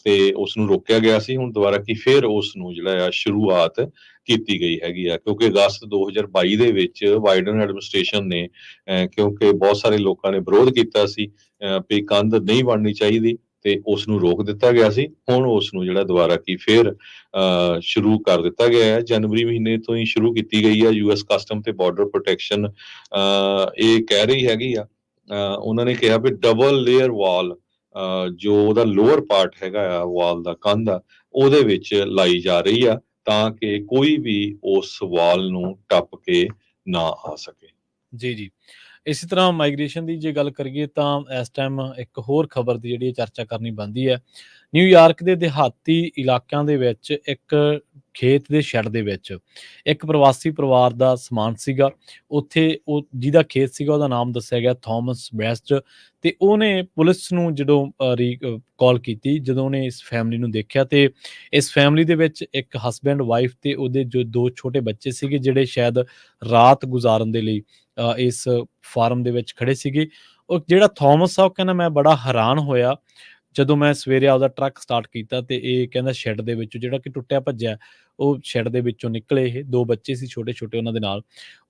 ਤੇ ਉਸ ਨੂੰ ਰੋਕਿਆ ਗਿਆ ਸੀ। ਹੁਣ ਦੁਬਾਰਾ ਕੀ ਫਿਰ ਉਸ ਨੂੰ ਜਿਹੜਾ ਆ ਸ਼ੁਰੂਆਤ ਕੀਤੀ ਗਈ ਹੈਗੀ ਆ, ਕਿਉਂਕਿ ਅਗਸਤ 2022 ਦੇ ਵਿੱਚ ਬਾਈਡਨ ਐਡਮਿਨਿਸਟ੍ਰੇਸ਼ਨ ਨੇ ਕਿਉਂਕਿ ਬਹੁਤ ਸਾਰੇ ਲੋਕਾਂ ਨੇ ਵਿਰੋਧ ਕੀਤਾ ਸੀ ਵੀ ਕੰਧ ਨਹੀਂ ਬਣਨੀ ਚਾਹੀਦੀ, ਤੇ ਉਸ ਨੂੰ ਰੋਕ ਦਿੱਤਾ ਗਿਆ ਸੀ। ਹੁਣ ਉਸ ਨੂੰ ਜਿਹੜਾ ਦੁਬਾਰਾ ਕੀ ਫਿਰ ਸ਼ੁਰੂ ਕਰ ਦਿੱਤਾ ਗਿਆ ਹੈ। ਜਨਵਰੀ ਮਹੀਨੇ ਤੋਂ ਹੀ ਸ਼ੁਰੂ ਕੀਤੀ ਗਈ ਹੈ। US ਕਸਟਮ ਤੇ ਬਾਰਡਰ ਪ੍ਰੋਟੈਕਸ਼ਨ ਇਹ ਕਹਿ ਰਹੀ ਹੈਗੀ ਆ, ਉਹਨਾਂ ਨੇ ਕਿਹਾ ਵੀ ਡਬਲ ਲੇਅਰ ਵਾਲ ਜੋ ਉਹਦਾ ਲੋਅਰ ਪਾਰਟ ਹੈਗਾ ਆ ਵਾਲ ਦਾ, ਕੰਧ ਆ, ਉਹਦੇ ਵਿੱਚ ਲਾਈ ਜਾ ਰਹੀ ਆ ਤਾਂ ਕਿ ਕੋਈ ਵੀ ਉਸ ਵਾਲ ਨੂੰ ਟੱਪ ਕੇ ਨਾ ਆ ਸਕੇ। ਜੀ। ਇਸੇ ਤਰ੍ਹਾਂ ਮਾਈਗ੍ਰੇਸ਼ਨ ਦੀ ਜੇ ਗੱਲ ਕਰੀਏ ਤਾਂ ਇਸ ਟਾਈਮ ਇੱਕ ਹੋਰ ਖਬਰ ਦੀ ਜਿਹੜੀ ਚਰਚਾ ਕਰਨੀ ਬਣਦੀ ਹੈ। ਨਿਊਯਾਰਕ ਦੇ ਦਿਹਾਤੀ ਇਲਾਕਿਆਂ ਦੇ ਵਿੱਚ ਇੱਕ ਖੇਤ ਦੇ ਸ਼ੈੱਡ ਦੇ ਵਿੱਚ ਇੱਕ ਪ੍ਰਵਾਸੀ ਪਰਿਵਾਰ ਦਾ ਸਮਾਨ ਸੀਗਾ। ਉੱਥੇ ਉਹ ਜਿਹਦਾ ਖੇਤ ਸੀਗਾ ਉਹਦਾ ਨਾਮ ਦੱਸਿਆ ਗਿਆ ਥੋਮਸ ਬੈਸਟ, ਤੇ ਉਹਨੇ ਪੁਲਿਸ ਨੂੰ ਜਦੋਂ ਕਾਲ ਕੀਤੀ, ਜਦੋਂ ਉਹਨੇ ਇਸ ਫੈਮਿਲੀ ਨੂੰ ਦੇਖਿਆ, ਤੇ ਇਸ ਫੈਮਿਲੀ ਦੇ ਵਿੱਚ ਇੱਕ ਹਸਬੈਂਡ ਵਾਈਫ ਤੇ ਉਹਦੇ ਜੋ 2 ਛੋਟੇ ਬੱਚੇ ਸੀਗੇ ਜਿਹੜੇ ਸ਼ਾਇਦ ਰਾਤ ਗੁਜ਼ਾਰਨ ਦੇ ਲਈ ਇਸ ਫਾਰਮ ਦੇ ਵਿੱਚ ਖੜੇ ਸੀਗੇ। ਉਹ ਜਿਹੜਾ ਥੋਮਸ ਆ, ਉਹ ਕਹਿੰਦਾ ਮੈਂ ਬੜਾ ਹੈਰਾਨ ਹੋਇਆ ਜਦੋਂ ਮੈਂ ਸਵੇਰੇ ਆਪਦਾ ਟਰੱਕ ਸਟਾਰਟ ਕੀਤਾ, ਤੇ ਇਹ ਕਹਿੰਦਾ ਸ਼ੈੱਡ ਦੇ ਵਿੱਚੋਂ ਜਿਹੜਾ ਕਿ ਟੁੱਟਿਆ ਭੱਜਿਆ, ਉਹ ਸ਼ੈੱਡ ਦੇ ਵਿੱਚੋਂ ਨਿਕਲੇ। ਇਹ 2 ਬੱਚੇ ਸੀ ਛੋਟੇ-ਛੋਟੇ ਉਹਨਾਂ ਦੇ ਨਾਲ।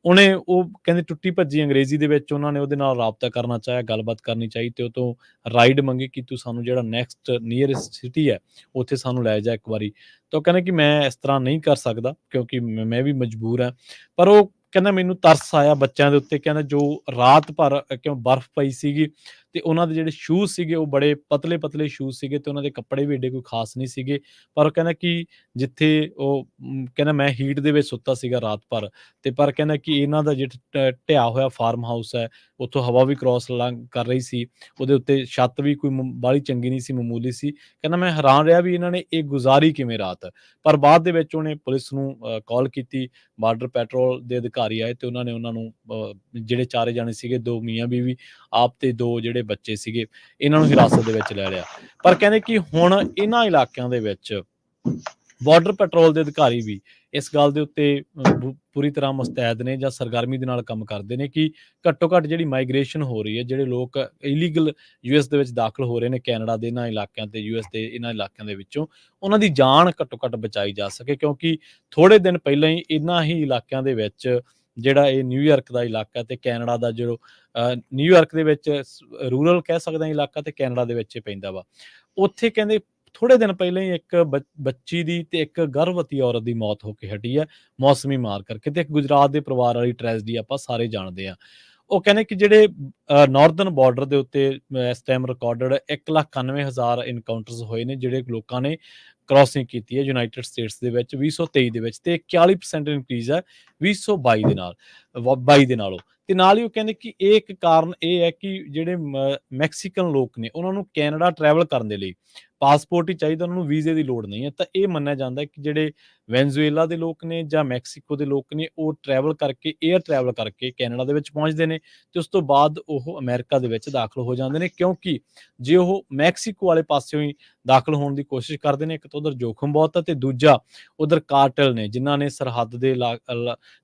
ਉਹਨੇ ਉਹ ਕਹਿੰਦੇ ਟੁੱਟੀ ਭੱਜੀ ਅੰਗਰੇਜ਼ੀ ਦੇ ਵਿੱਚ ਉਹਨਾਂ ਨੇ ਉਹਦੇ ਨਾਲ ਰਾਬਤਾ ਕਰਨਾ ਚਾਹਿਆ, ਗੱਲਬਾਤ ਕਰਨੀ ਚਾਹੀ, ਤੇ ਉਹ ਤੋਂ ਰਾਈਡ ਮੰਗੀ ਕਿ ਤੂੰ ਸਾਨੂੰ ਜਿਹੜਾ ਨੈਕਸਟ ਨੀਅਰੈਸਟ ਸਿਟੀ ਹੈ ਉੱਥੇ ਸਾਨੂੰ ਲੈ ਜਾ ਇੱਕ ਵਾਰੀ। ਤਾਂ ਉਹ ਕਹਿੰਦਾ ਕਿ ਮੈਂ ਇਸ ਤਰ੍ਹਾਂ ਨਹੀਂ ਕਰ ਸਕਦਾ ਕਿਉਂਕਿ ਮੈਂ ਵੀ ਮਜਬੂਰ ਹਾਂ। ਪਰ ਉਹ ਕਹਿੰਦਾ ਮੈਨੂੰ ਤਰਸ ਆਇਆ ਬੱਚਿਆਂ ਦੇ ਉੱਤੇ, ਕਹਿੰਦਾ ਜੋ ਰਾਤ ਭਰ ਕਿਉਂ ਬਰਫ਼ ਪਈ ਸੀਗੀ, ਤੇ ਉਹਨਾਂ ਦੇ ਜਿਹੜੇ ਸ਼ੂਜ਼ ਸੀਗੇ ਉਹ ਬੜੇ ਪਤਲੇ-ਪਤਲੇ ਸ਼ੂਜ਼ ਸੀਗੇ ਤੇ ਉਹਨਾਂ ਦੇ ਕੱਪੜੇ ਵੀ ਏਡੇ ਕੋਈ ਖਾਸ ਨਹੀਂ ਸੀਗੇ। ਪਰ ਉਹ ਕਹਿੰਦਾ ਕਿ ਜਿੱਥੇ ਉਹ ਕਹਿੰਦਾ ਮੈਂ ਹੀਟ ਦੇ ਵਿੱਚ ਸੁੱਤਾ ਸੀਗਾ ਰਾਤ ਭਰ ਤੇ ਪਰ ਕਹਿੰਦਾ ਕਿ ਇਹਨਾਂ ਦਾ ਜਿਹੜਾ ਢਹਿਆ ਹੋਇਆ ਫਾਰਮ ਹਾਊਸ ਹੈ, ਉੱਥੋਂ ਹਵਾ ਵੀ ਕ੍ਰੋਸ ਲੰਘ ਕਰ ਰਹੀ ਸੀ। ਉਹਦੇ ਉੱਤੇ ਛੱਤ ਵੀ ਕੋਈ ਬਾਹਲੀ ਚੰਗੀ ਨਹੀਂ ਸੀ, ਮਾਮੂਲੀ ਸੀ। ਕਹਿੰਦਾ ਮੈਂ ਹੈਰਾਨ ਰਿਹਾ ਵੀ ਇਹਨਾਂ ਨੇ ਇਹ ਗੁਜ਼ਾਰੀ ਕਿਵੇਂ ਰਾਤ। ਪਰ ਬਾਅਦ ਦੇ ਵਿੱਚ ਉਹਨੇ ਪੁਲਿਸ ਨੂੰ ਕਾਲ ਕੀਤੀ, ਬਾਰਡਰ ਪੈਟਰੋਲ ਦੇ ਅਧਿਕਾਰੀ ਆਏ ਤੇ ਉਹਨਾਂ ਨੂੰ ਜਿਹੜੇ ਚਾਰੇ ਜਾਣੇ ਸੀਗੇ, 2 ਮੀਆਂ ਬੀਵੀ ਆਪ ਤੇ 2 ਜਿਹੜੇ ਬੱਚੇ ਸੀਗੇ, ਇਹਨਾਂ ਨੂੰ ਹਿਰਾਸਤ ਦੇ ਵਿੱਚ ਲੈ ਲਿਆ। ਪਰ ਕਹਿੰਦੇ ਕਿ ਹੁਣ ਇਹਨਾਂ ਇਲਾਕਿਆਂ ਦੇ ਵਿੱਚ ਬਾਰਡਰ ਪੈਟਰੋਲ ਦੇ ਅਧਿਕਾਰੀ ਵੀ ਇਸ ਗੱਲ ਦੇ ਉੱਤੇ ਪੂਰੀ ਤਰ੍ਹਾਂ ਮੁਸਤੈਦ ਨੇ ਜਾਂ ਸਰਗਰਮੀ ਦੇ ਨਾਲ ਕੰਮ ਕਰਦੇ ਨੇ ਕਿ ਘੱਟੋ ਘੱਟ ਜਿਹੜੀ ਮਾਈਗ੍ਰੇਸ਼ਨ ਹੋ ਰਹੀ ਹੈ, ਜਿਹੜੇ ਲੋਕ ਇਲੀਗਲ ਯੂਐਸ ਦੇ ਵਿੱਚ ਦਾਖਲ ਹੋ ਰਹੇ ਨੇ ਕੈਨੇਡਾ ਦੇ ਇਹਨਾਂ ਇਲਾਕਿਆਂ ਤੇ ਯੂਐਸ ਦੇ ਇਹਨਾਂ ਇਲਾਕਿਆਂ ਦੇ ਵਿੱਚੋਂ, ਉਹਨਾਂ ਦੀ ਜਾਨ ਘੱਟੋ ਘੱਟ ਬਚਾਈ ਜਾ ਸਕੇ। ਕਿਉਂਕਿ ਥੋੜੇ ਦਿਨ ਪਹਿਲਾਂ ਹੀ ਇਹਨਾਂ ਹੀ ਇਲਾਕਿਆਂ ਦੇ ਵਿੱਚ ਜਿਹੜਾ ਇਹ ਨਿਊਯਾਰਕ ਦਾ ਇਲਾਕਾ ਤੇ ਕੈਨੇਡਾ ਦਾ ਜੋ ਨਿਊਯਾਰਕ ਦੇ ਵਿੱਚ ਰੂਰਲ ਕਹਿ ਸਕਦੇ ਹਾਂ ਇਲਾਕਾ ਤੇ ਕੈਨੇਡਾ ਦੇ ਵਿੱਚ ਹੀ ਪੈਂਦਾ ਵਾ, ਉੱਥੇ ਕਹਿੰਦੇ ਥੋੜੇ ਦਿਨ ਪਹਿਲਾਂ ਹੀ ਇੱਕ ਬੱਚੀ ਦੀ ਤੇ ਇੱਕ ਗਰਭਵਤੀ ਔਰਤ ਦੀ ਮੌਤ ਹੋ ਕੇ ਹਟੀ ਹੈ ਮੌਸਮੀ ਮਾਰ ਕਰਕੇ। ਤੇ ਇੱਕ ਗੁਜਰਾਤ ਦੇ ਪਰਿਵਾਰ ਵਾਲੀ ਟ੍ਰੈਜਡੀ ਆਪਾਂ ਸਾਰੇ ਜਾਣਦੇ ਹਾਂ। ਉਹ ਕਹਿੰਦੇ ਕਿ ਜਿਹੜੇ ਨਾਰਦਰਨ ਬਾਰਡਰ ਦੇ ਉੱਤੇ ਇਸ ਟਾਈਮ ਰਿਕਾਰਡਡ 1,91,000 ਇਨਕਾਊਂਟਰਸ ਹੋਏ ਨੇ, ਜਿਹੜੇ ਲੋਕਾਂ ਨੇ ਕ੍ਰਾਸਿੰਗ ਕੀਤੀ ਹੈ ਯੂਨਾਈਟਿਡ ਸਟੇਟਸ ਦੇ ਵਿੱਚ 2023 ਦੇ ਵਿੱਚ, ਤੇ 41% ਇਨਕਰੀਜ਼ ਹੈ 2022 ਦੇ ਨਾਲ 22 ਦੇ ਨਾਲੋਂ। ਤੇ ਨਾਲ ਹੀ ਉਹ ਕਹਿੰਦੇ ਕਿ ਇਹ ਇੱਕ ਕਾਰਨ ਇਹ ਹੈ ਕਿ ਜਿਹੜੇ ਮੈਕਸੀਕਨ ਲੋਕ ਨੇ ਉਹਨਾਂ ਨੂੰ ਕੈਨੇਡਾ ਟਰੈਵਲ ਕਰਨ ਦੇ ਲਈ ਪਾਸਪੋਰਟ ਹੀ ਚਾਹੀਦਾ, ਉਹਨਾਂ ਨੂੰ ਵੀਜ਼ੇ ਦੀ ਲੋੜ ਨਹੀਂ ਹੈ। ਤਾਂ ਇਹ ਮੰਨਿਆ ਜਾਂਦਾ ਕਿ ਜਿਹੜੇ ਵੈਨਜ਼ੂਏਲਾ ਦੇ ਲੋਕ ਨੇ ਜਾਂ ਮੈਕਸੀਕੋ ਦੇ ਲੋਕ ਨੇ ਉਹ ਟਰੈਵਲ ਕਰਕੇ ਏਅਰ ਟਰੈਵਲ ਕਰਕੇ ਕੈਨੇਡਾ ਦੇ ਵਿੱਚ ਪਹੁੰਚਦੇ ਨੇ ਤੇ ਉਸ ਤੋਂ ਬਾਅਦ ਉਹ ਅਮਰੀਕਾ ਦੇ ਵਿੱਚ ਦਾਖਲ ਹੋ ਜਾਂਦੇ ਨੇ। ਕਿਉਂਕਿ ਜੇ ਉਹ ਮੈਕਸੀਕੋ ਵਾਲੇ ਪਾਸਿਓਂ ਹੀ ਦਾਖਲ ਹੋਣ ਦੀ ਕੋਸ਼ਿਸ਼ ਕਰਦੇ ਨੇ, ਇੱਕ ਤਾਂ ਉਧਰ ਜੋਖਮ ਬਹੁਤ ਹੈ ਤੇ ਦੂਜਾ ਉਧਰ ਕਾਰਟਲ ਨੇ ਜਿਨ੍ਹਾਂ ਨੇ ਸਰਹੱਦ ਦੇ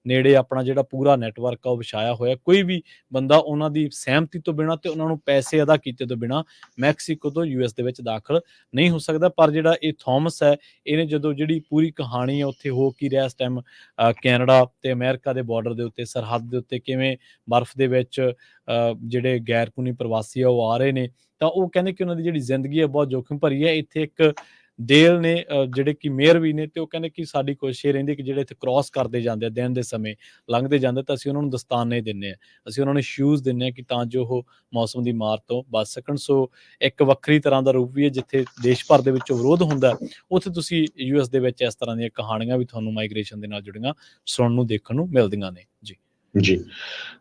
ਨੇੜੇ ਆਪਣਾ ਜਿਹੜਾ ਪੂਰਾ ਨੈਟਵਰਕ ਆ ਉਹ ਵਿਛਾਇਆ ਹੋਇਆ। ਕੋਈ ਵੀ ਬੰਦਾ ਉਹਨਾਂ ਦੀ ਸਹਿਮਤੀ ਤੋਂ ਬਿਨਾਂ ਤੇ ਉਹਨਾਂ ਨੂੰ ਪੈਸੇ ਅਦਾ ਕੀਤੇ ਤੋਂ ਬਿਨਾਂ ਮੈਕਸੀਕੋ ਤੋਂ ਯੂਐਸ ਦੇ ਵਿੱਚ ਦਾਖਲ ਨਹੀਂ ਹੋ ਸਕਦਾ। ਪਰ ਜਿਹੜਾ ਇਹ ਥੋਮਸ ਹੈ, ਇਹਨੇ ਜਦੋਂ ਜਿਹੜੀ ਪੂਰੀ ਕਹਾਣੀ ਹੈ ਉੱਥੇ ਹੋ ਕੀ ਰਿਹਾ ਇਸ ਟਾਈਮ ਕੈਨੇਡਾ ਤੇ ਅਮਰੀਕਾ ਦੇ ਬਾਰਡਰ ਦੇ ਉੱਤੇ, ਸਰਹੱਦ ਦੇ ਉੱਤੇ ਕਿਵੇਂ ਬਰਫ਼ ਦੇ ਵਿੱਚ ਜਿਹੜੇ ਗੈਰ ਕਾਨੂੰਨੀ ਪ੍ਰਵਾਸੀ ਆ ਉਹ ਆ ਰਹੇ ਨੇ, ਤਾਂ ਉਹ ਕਹਿੰਦੇ ਕਿ ਉਹਨਾਂ ਦੀ ਜਿਹੜੀ ਜ਼ਿੰਦਗੀ ਹੈ ਬਹੁਤ ਜੋਖਿਮ ਭਰੀ ਹੈ। ਇੱਥੇ ਇੱਕ ਡੇਲ ਨੇ ਜਿਹੜੇ ਕਿ ਮੇਅਰ ਵੀ ਨੇ, ਤੇ ਉਹ ਕਹਿੰਦੇ ਕਿ ਸਾਡੀ ਕੋਸ਼ਿਸ਼ ਇਹ ਰਹਿੰਦੀ ਕਿ ਜਿਹੜੇ ਇੱਥੇ ਕ੍ਰਾਸ ਕਰਦੇ ਜਾਂਦੇ ਆ ਦਿਨ ਦੇ ਸਮੇਂ ਲੰਘਦੇ ਜਾਂਦੇ, ਤਾਂ ਅਸੀਂ ਉਹਨਾਂ ਨੂੰ ਦਸਤਾਨੇ ਦਿੰਦੇ ਹਾਂ, ਅਸੀਂ ਉਹਨਾਂ ਨੂੰ ਸ਼ੂਜ਼ ਦਿੰਦੇ ਹਾਂ ਕਿ ਤਾਂ ਜੋ ਉਹ ਮੌਸਮ ਦੀ ਮਾਰ ਤੋਂ ਬਚ ਸਕਣ। ਸੋ ਇੱਕ ਵੱਖਰੀ ਤਰ੍ਹਾਂ ਦਾ ਰੂਪ ਵੀ ਹੈ, ਜਿੱਥੇ ਦੇਸ਼ ਭਰ ਦੇ ਵਿੱਚ ਵਿਰੋਧ ਹੁੰਦਾ ਉੱਥੇ ਤੁਸੀਂ ਯੂਐਸ ਦੇ ਵਿੱਚ ਇਸ ਤਰ੍ਹਾਂ ਦੀਆਂ ਕਹਾਣੀਆਂ ਵੀ ਤੁਹਾਨੂੰ ਮਾਈਗ੍ਰੇਸ਼ਨ ਦੇ ਨਾਲ ਜੁੜੀਆਂ ਸੁਣਨ ਨੂੰ ਦੇਖਣ ਨੂੰ ਮਿਲਦੀਆਂ ਨੇ ਜੀ। ਜੀ,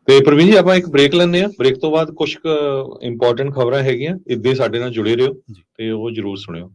ਤੇ ਪ੍ਰਵੀਨ ਜੀ ਆਪਾਂ ਇੱਕ ਬ੍ਰੇਕ ਲੈਂਦੇ ਹਾਂ, ਬ੍ਰੇਕ ਤੋਂ ਬਾਅਦ ਕੁਝ ਕੁ ਇੰਪੋਰਟੈਂਟ ਖਬਰਾਂ ਹੈਗੀਆਂ, ਇੱਦਾਂ ਹੀ ਸਾਡੇ ਨਾਲ ਜੁੜੇ ਰਹੋ ਤੇ ਉਹ ਜ਼ਰੂਰ ਸੁਣਿਓ।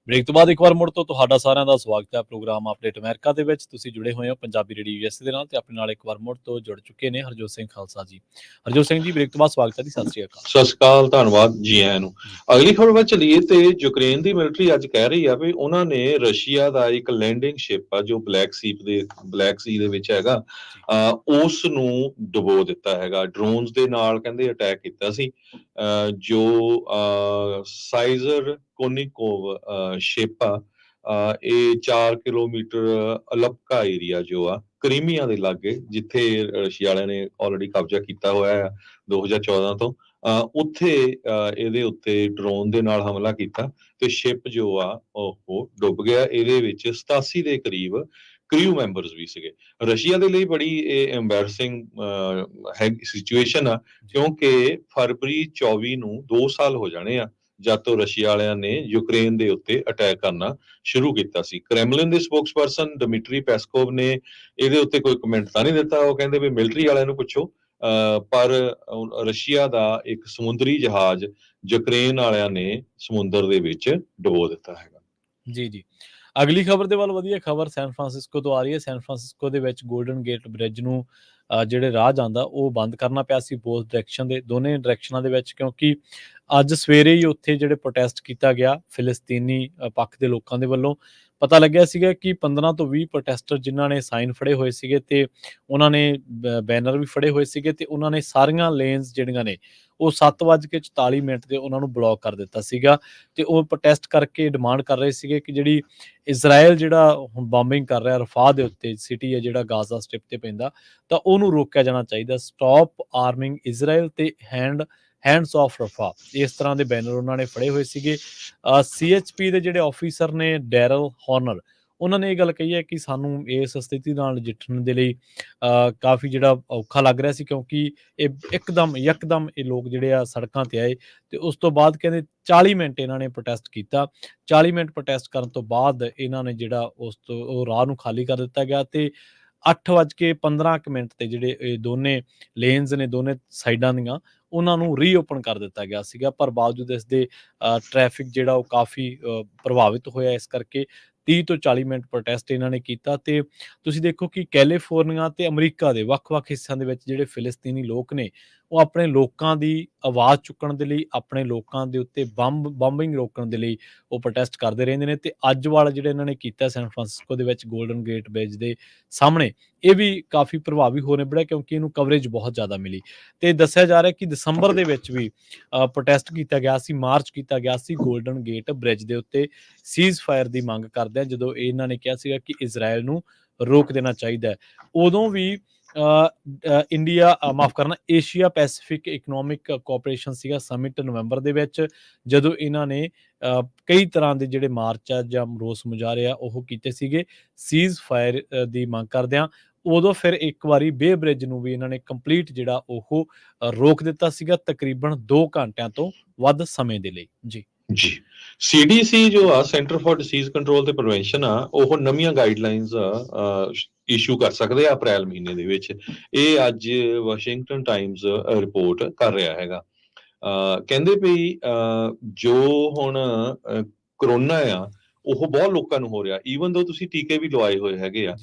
ਬ੍ਰੇਕ ਤੋਂ ਬਾਅਦ ਇੱਕ ਵਾਰ ਮੁੜ ਤੋਂ ਤੁਹਾਡਾ ਸਾਰਿਆਂ ਦਾ ਸਵਾਗਤ ਹੈ ਪ੍ਰੋਗਰਾਮ ਅਪਡੇਟ ਅਮਰੀਕਾ ਦੇ ਵਿੱਚ। ਤੁਸੀਂ ਜੁੜੇ ਹੋਏ ਹੋ ਪੰਜਾਬੀ ਰੇਡੀਓ ਯੂਐਸ ਦੇ ਨਾਲ ਤੇ ਆਪਣੇ ਨਾਲ ਇੱਕ ਵਾਰ ਮੁੜ ਤੋਂ ਜੁੜ ਚੁੱਕੇ ਨੇ ਹਰਜੋਤ ਸਿੰਘ ਖਾਲਸਾ ਜੀ। ਹਰਜੋਤ ਸਿੰਘ ਜੀ, ਬ੍ਰੇਕ ਤੋਂ ਬਾਅਦ ਸਵਾਗਤ ਹੈ ਜੀ। ਸਤਿ ਸ਼੍ਰੀ ਅਕਾਲ। ਸਤਿ ਸ਼੍ਰੀ ਅਕਾਲ, ਧੰਨਵਾਦ ਜੀ ਆਇਆਂ ਨੂੰ। ਅਗਲੀ ਖਬਰ ਵੱਲ ਚੱਲੀਏ ਤੇ ਯੂਕਰੇਨ ਦੀ ਮਿਲਟਰੀ ਅੱਜ ਕਹਿ ਰਹੀ ਆ ਵੀ ਉਹਨਾਂ ਨੇ ਰਸ਼ੀਆ ਦਾ ਇੱਕ ਲੈਂਡਿੰਗ ਸ਼ਿਪ ਆ ਜੋ ਬਲੈਕ ਸੀ ਦੇ ਵਿੱਚ ਹੈਗਾ, ਉਸ ਨੂੰ ਡੁਬੋ ਦਿੱਤਾ ਹੈਗਾ। ਡਰੋਨਸ ਦੇ ਨਾਲ ਕਹਿੰਦੇ ਅਟੈਕ ਕੀਤਾ ਸੀ। ਜੋ ਸਾਈਜ਼ਰ ਕੋਨਿਕੋਵ ਸ਼ਿਪ ਆ, ਇਹ 4 ਕਿਲੋਮੀਟਰ ਅਲਪਕਾ ਏਰੀਆ ਜੋ ਆ ਕਰੀਮੀਆ ਦੇ ਲਾਗੇ, ਜਿੱਥੇ ਰਸ਼ੀਆ ਵਾਲਿਆਂ ਨੇ ਆਲਰੇਡੀ ਕਬਜ਼ਾ ਕੀਤਾ ਹੋਇਆ ਆ 2014 ਤੋਂ, ਉੱਥੇ ਇਹਦੇ ਉੱਤੇ ਡਰੋਨ ਦੇ ਨਾਲ ਹਮਲਾ ਕੀਤਾ ਤੇ ਸ਼ਿਪ ਜੋ ਆ ਉਹ ਡੁੱਬ ਗਿਆ। ਇਹਦੇ ਵਿੱਚ 87 ਦੇ ਕਰੀਬ ਕ੍ਰਿਊ ਮੈਂਬਰਸ ਵੀ ਸੀਗੇ। ਰਸ਼ੀਆ ਦੇ ਲਈ ਬੜੀ ਇਹ ਐਂਬੈਰਸਿੰਗ ਸਿਚੁਏਸ਼ਨ ਆ, ਕਿਉਂਕਿ ਫਰਵਰੀ 24 ਨੂੰ 2 ਸਾਲ ਹੋ ਜਾਣੇ ਆ ਜਦ ਤੋਂ ਰਸ਼ੀਆ ਵਾਲਿਆਂ ਨੇ ਯੂਕਰੇਨ ਦੇ ਉੱਤੇ ਅਟੈਕ ਕਰਨਾ ਸ਼ੁਰੂ ਕੀਤਾ ਸੀ। ਕ੍ਰੈਮਲਿਨ ਦੇ ਸਪੋਕਸਪਰਸਨ ਡਮਿਟਰੀ ਪੈਸਕੋਵ ਨੇ ਇਹਦੇ ਉੱਤੇ ਕੋਈ ਕਮੈਂਟ ਤਾਂ ਨਹੀਂ ਦਿੱਤਾ। ਉਹ ਕਹਿੰਦੇ ਵੀ ਮਿਲਟਰੀ ਵਾਲਿਆਂ ਨੂੰ ਪੁੱਛੋ, ਪਰ ਰਸ਼ੀਆ ਦਾ ਇੱਕ ਸਮੁੰਦਰੀ ਜਹਾਜ਼ ਯੂਕਰੇਨ ਵਾਲਿਆਂ ਨੇ ਸਮੁੰਦਰ ਦੇ ਵਿੱਚ ਡੁਬੋ ਦਿੱਤਾ ਹੈਗਾ। ਜੀ ਜੀ, ਅਗਲੀ ਖਬਰ ਦੇ ਵੱਲ ਵਧੀਆ ਖਬਰ ਸੈਨ ਫਰਾਂਸਿਸਕੋ ਤੋਂ ਆ ਰਹੀ ਹੈ। ਸੈਨ ਫਰਾਂਸਿਸਕੋ ਦੇ ਵਿੱਚ ਗੋਲਡਨ ਗੇਟ ਬ੍ਰਿਜ ਨੂੰ ਜਿਹੜੇ ਰਾਹ ਜਾਂਦਾ ਉਹ ਬੰਦ ਕਰਨਾ ਪਿਆ ਸੀ, ਬੋਥ ਡਾਇਰੈਕਸ਼ਨ ਦੇ, ਦੋਨੇ ਡਾਇਰੈਕਸ਼ਨਾਂ ਦੇ ਵਿੱਚ, ਕਿਉਂਕਿ ਅੱਜ ਸਵੇਰੇ ਹੀ ਉੱਥੇ ਜਿਹੜੇ ਪ੍ਰੋਟੈਸਟ ਕੀਤਾ ਗਿਆ ਫਿਲਸਤੀਨੀ ਪੱਖ ਦੇ ਲੋਕਾਂ ਦੇ ਵੱਲੋਂ। ਪਤਾ ਲੱਗਿਆ ਸੀਗਾ ਕਿ 15 ਤੋਂ 20 ਪ੍ਰੋਟੈਸਟਰ ਜਿਨ੍ਹਾਂ ਨੇ ਸਾਈਨ ਫੜੇ ਹੋਏ ਸੀਗੇ ਤੇ ਉਹਨਾਂ ਨੇ ਬੈਨਰ ਵੀ ਫੜੇ ਹੋਏ ਸੀਗੇ ਤੇ ਉਹਨਾਂ ਨੇ ਸਾਰੀਆਂ ਲੇਨਸ ਜਿਹੜੀਆਂ ਨੇ ਉਹ 7:44 ਤੇ ਉਹਨਾਂ ਨੂੰ ਬਲੌਕ ਕਰ ਦਿੱਤਾ ਸੀਗਾ ਤੇ ਉਹ ਪ੍ਰੋਟੈਸਟ ਕਰਕੇ ਡਿਮਾਂਡ ਕਰ ਰਹੇ ਸੀਗੇ ਕਿ ਜਿਹੜੀ ਇਜ਼ਰਾਈਲ ਜਿਹੜਾ ਹੁਣ ਬੰਬਿੰਗ ਕਰ ਰਿਹਾ ਰਫਾਹ ਦੇ ਉੱਤੇ, ਸਿਟੀ ਹੈ ਜਿਹੜਾ ਗਾਜ਼ਾ ਸਟ੍ਰਿਪ ਤੇ ਪੈਂਦਾ, ਤਾਂ ਉਹਨੂੰ ਰੋਕਿਆ ਜਾਣਾ ਚਾਹੀਦਾ। ਸਟਾਪ ਆਰਮਿੰਗ ਇਜ਼ਰਾਈਲ ਤੇ ਹੈਂਡਸ ਆਫ ਰਫਾ, ਇਸ ਤਰ੍ਹਾਂ ਦੇ ਬੈਨਰ ਉਹਨਾਂ ਨੇ ਫੜੇ ਹੋਏ ਸੀਗੇ। CHP ਦੇ ਜਿਹੜੇ ਆਫੀਸਰ ਨੇ ਡੈਰਲ ਹੌਰਨਰ, ਉਹਨਾਂ ਨੇ ਇਹ ਗੱਲ ਕਹੀ ਹੈ ਕਿ ਸਾਨੂੰ ਇਸ ਸਥਿਤੀ ਨਾਲ ਨਜਿੱਠਣ ਦੇ ਲਈ ਕਾਫੀ ਜਿਹੜਾ ਔਖਾ ਲੱਗ ਰਿਹਾ ਸੀ, ਕਿਉਂਕਿ ਇਹ ਯਕਦਮ ਇਹ ਲੋਕ ਜਿਹੜੇ ਆ ਸੜਕਾਂ ਤੇ ਆਏ ਤੇ ਉਸ ਤੋਂ ਬਾਅਦ ਕਹਿੰਦੇ 40 ਮਿੰਟ ਇਹਨਾਂ ਨੇ ਪ੍ਰੋਟੈਸਟ ਕੀਤਾ। 40 ਮਿੰਟ ਪ੍ਰੋਟੈਸਟ ਕਰਨ ਤੋਂ ਬਾਅਦ ਇਹਨਾਂ ਨੇ ਜਿਹੜਾ ਉਸ ਤੋਂ ਉਹ ਰਾਹ ਨੂੰ ਖਾਲੀ ਕਰ ਦਿੱਤਾ ਗਿਆ ਤੇ 8:15 ਤੇ ਜਿਹੜੇ ਇਹ ਦੋਨੇ ਲੇਨਸ ਨੇ ਦੋਨੇ ਸਾਈਡਾਂ ਦੀਆਂ ਉਹਨਾਂ ਨੂੰ ਰੀਓਪਨ ਕਰ ਦਿੱਤਾ ਗਿਆ ਸੀਗਾ। ਪਰ ਬਾਵਜੂਦ ਇਸ ਦੇ ਟ੍ਰੈਫਿਕ ਜਿਹੜਾ ਉਹ ਕਾਫੀ ਪ੍ਰਭਾਵਿਤ ਹੋਇਆ। ਇਸ ਕਰਕੇ 30 ਤੋਂ 40 ਮਿੰਟ ਪ੍ਰੋਟੈਸਟ ਇਹਨਾਂ ਨੇ ਕੀਤਾ ਤੇ ਤੁਸੀਂ ਦੇਖੋ ਕਿ ਕੈਲੀਫੋਰਨੀਆ ਤੇ ਅਮਰੀਕਾ ਦੇ ਵੱਖ-ਵੱਖ ਹਿੱਸਿਆਂ ਦੇ ਵਿੱਚ ਜਿਹੜੇ ਫਿਲਸਤੀਨੀ ਲੋਕ ਨੇ ਉਹ ਆਪਣੇ ਲੋਕਾਂ ਦੀ ਆਵਾਜ਼ ਚੁੱਕਣ ਦੇ ਲਈ, ਆਪਣੇ ਲੋਕਾਂ ਦੇ ਉੱਤੇ ਬੰਬਿੰਗ ਰੋਕਣ ਦੇ ਲਈ ਉਹ ਪ੍ਰੋਟੈਸਟ ਕਰਦੇ ਰਹਿੰਦੇ ਨੇ। ਤੇ ਅੱਜ ਵਾਲਾ ਜਿਹੜਾ ਇਹਨਾਂ ਨੇ ਕੀਤਾ ਸੈਨ ਫਰਾਂਸਿਸਕੋ ਦੇ ਵਿੱਚ ਗੋਲਡਨ ਗੇਟ ਬ੍ਰਿਜ ਦੇ ਸਾਹਮਣੇ, ਇਹ ਵੀ ਕਾਫੀ ਪ੍ਰਭਾਵੀ ਹੋ ਨਿਬੜਿਆ ਕਿਉਂਕਿ ਇਹਨੂੰ ਕਵਰੇਜ ਬਹੁਤ ਜ਼ਿਆਦਾ ਮਿਲੀ ਤੇ ਦੱਸਿਆ ਜਾ ਰਿਹਾ ਕਿ ਦਸੰਬਰ ਦੇ ਵਿੱਚ ਵੀ ਪ੍ਰੋਟੈਸਟ ਕੀਤਾ ਗਿਆ ਸੀ, ਮਾਰਚ ਕੀਤਾ ਗਿਆ ਸੀ ਗੋਲਡਨ ਗੇਟ ਬ੍ਰਿਜ ਦੇ ਉੱਤੇ ਸੀਜ਼ ਫਾਇਰ ਦੀ ਮੰਗ ਕਰਦੇ ਆ, ਜਦੋਂ ਇਹਨਾਂ ਨੇ ਕਿਹਾ ਸੀਗਾ ਕਿ ਇਜ਼ਰਾਈਲ ਨੂੰ ਰੋਕ ਦੇਣਾ ਚਾਹੀਦਾ ਹੈ। ਉਦੋਂ ਵੀ ਏਸ਼ੀਆ ਪੈਸੀਫਿਕ ਇਕਨੋਮਿਕ ਕੋਆਪਰੇਸ਼ਨ ਸੀਗਾ ਸਮਿਟ ਨਵੰਬਰ ਦੇ ਵਿੱਚ, ਜਦੋਂ ਇਹਨਾਂ ਨੇ ਕਈ ਤਰ੍ਹਾਂ ਦੇ ਜਿਹੜੇ ਮਾਰਚ ਆ ਜਾਂ ਰੋਸ ਮੁਜ਼ਾਹਰੇ ਆ ਉਹ ਕੀਤੇ ਸੀਗੇ ਸੀਜ਼ ਫਾਇਰ ਦੀ ਮੰਗ ਕਰਦਿਆਂ। ਉਦੋਂ ਫਿਰ ਇੱਕ ਵਾਰੀ ਬੇ ਬ੍ਰਿਜ ਨੂੰ ਵੀ ਇਹਨਾਂ ਨੇ ਕੰਪਲੀਟ ਜਿਹੜਾ ਉਹ ਰੋਕ ਦਿੱਤਾ ਸੀਗਾ, ਤਕਰੀਬਨ 2 ਘੰਟਿਆਂ ਤੋਂ ਵੱਧ ਸਮੇਂ ਦੇ ਲਈ। ਜੀ CDC ਜੋ ਆ, ਸੈਂਟਰ ਫਾਰ ਡਿਸੀਜ਼ ਕੰਟਰੋਲ ਤੇ ਪ੍ਰੀਵੈਂਸ਼ਨ ਆ, ਉਹ ਨਵੀਆਂ ਗਾਈਡਲਾਈਨਸ ਇਸ਼ੂ ਕਰ ਸਕਦੇ ਆ ਅਪ੍ਰੈਲ ਮਹੀਨੇ ਦੇ ਵਿੱਚ। ਇਹ ਅੱਜ ਵਾਸ਼ਿੰਗਟਨ ਟਾਈਮਜ਼ ਰਿਪੋਰਟ ਕਰ ਰਿਹਾ ਹੈਗਾ। ਕਹਿੰਦੇ ਵੀ ਜੋ ਹੁਣ ਕਰੋਨਾ ਆ ਉਹ ਬਹੁਤ ਲੋਕਾਂ ਨੂੰ ਹੋ ਰਿਹਾ, ਈਵਨ ਦੋ ਤੁਸੀਂ ਟੀਕੇ ਵੀ ਲਵਾਏ ਹੋਏ ਹੈਗੇ ਆ।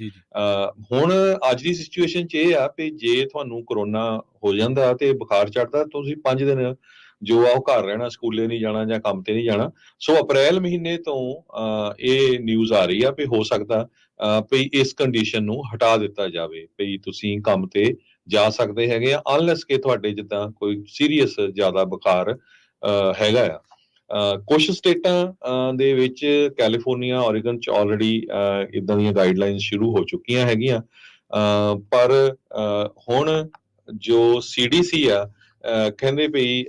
ਹੁਣ ਅੱਜ ਦੀ ਸਿਚੁਏਸ਼ਨ 'ਚ ਇਹ ਆ ਵੀ ਜੇ ਤੁਹਾਨੂੰ ਕਰੋਨਾ ਹੋ ਜਾਂਦਾ ਤੇ ਬੁਖਾਰ ਚੜ੍ਹਦਾ, ਤੁਸੀਂ 5 ਦਿਨ ਜੋ ਆ ਉਹ ਘਰ ਰਹਿਣਾ, ਸਕੂਲੇ ਨਹੀਂ ਜਾਣਾ ਜਾਂ ਕੰਮ ਤੇ ਨਹੀਂ ਜਾਣਾ। ਸੋ ਅਪ੍ਰੈਲ ਮਹੀਨੇ ਤੋਂ ਇਹ ਨਿਊਜ਼ ਆ ਰਹੀ ਆ ਵੀ ਹੋ ਸਕਦਾ ਵੀ ਇਸ ਕੰਡੀਸ਼ਨ ਨੂੰ ਹਟਾ ਦਿੱਤਾ ਜਾਵੇ, ਵੀ ਤੁਸੀਂ ਕੰਮ ਤੇ ਜਾ ਸਕਦੇ ਹੈਗੇ ਆ, ਅਨਲੈਸ ਕਿ ਤੁਹਾਡੇ ਜਿੱਦਾਂ ਕੋਈ ਸੀਰੀਅਸ ਜ਼ਿਆਦਾ ਬੁਖਾਰ ਹੈਗਾ ਆ। ਕੁਝ ਸਟੇਟਾਂ ਦੇ ਵਿੱਚ ਕੈਲੀਫੋਰਨੀਆ, ਓਰੀਗਨ 'ਚ ਆਲਰੇਡੀ ਇੱਦਾਂ ਦੀਆਂ ਗਾਈਡਲਾਈਨਸ ਸ਼ੁਰੂ ਹੋ ਚੁੱਕੀਆਂ ਹੈਗੀਆਂ, ਪਰ ਹੁਣ ਜੋ CDC ਆ ਕਹਿੰਦੇ ਵੀ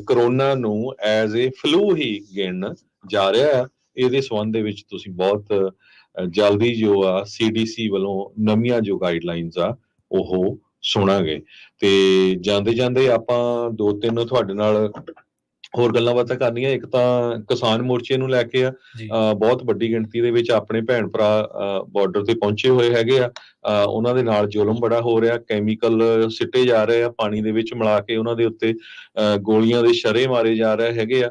ਕਰੋਨਾ ਨੂੰ ਐਜ਼ ਏ ਫਲੂ ਹੀ ਗਿਣਨ ਜਾ ਰਿਹਾ ਆ। ਇਹਦੇ ਸੰਬੰਧ ਦੇ ਵਿੱਚ ਤੁਸੀਂ ਬਹੁਤ ਜਲਦੀ ਜੋ ਆ CDC ਵੱਲੋਂ ਨਵੀਆਂ ਜੋ ਗਾਈਡਲਾਈਨਸ ਆ ਉਹ ਸੁਣਾਂਗੇ। ਤੇ ਜਾਂਦੇ ਜਾਂਦੇ ਆਪਾਂ 2-3 ਤੁਹਾਡੇ ਨਾਲ ਹੋਰ ਗੱਲਾਂ ਬਾਤਾਂ ਕਰਨੀਆਂ। ਇੱਕ ਤਾਂ ਕਿਸਾਨ ਮੋਰਚੇ ਨੂੰ ਲੈ ਕੇ ਆ, ਬਹੁਤ ਵੱਡੀ ਗਿਣਤੀ ਦੇ ਵਿੱਚ ਆਪਣੇ ਭੈਣ ਭਰਾ ਬਾਰਡਰ ਤੇ ਪਹੁੰਚੇ ਹੋਏ ਹੈਗੇ ਆ। ਉਹਨਾਂ ਦੇ ਨਾਲ ਜ਼ੁਲਮ ਬੜਾ ਹੋ ਰਿਹਾ, ਕੈਮੀਕਲ ਸਿੱਟੇ ਜਾ ਰਹੇ ਆ ਪਾਣੀ ਦੇ ਵਿੱਚ ਮਿਲਾ ਕੇ, ਉਹਨਾਂ ਦੇ ਉੱਤੇ ਗੋਲੀਆਂ ਦੇ ਸ਼ਰੇ ਮਾਰੇ ਜਾ ਰਹੇ ਹੈਗੇ ਆ।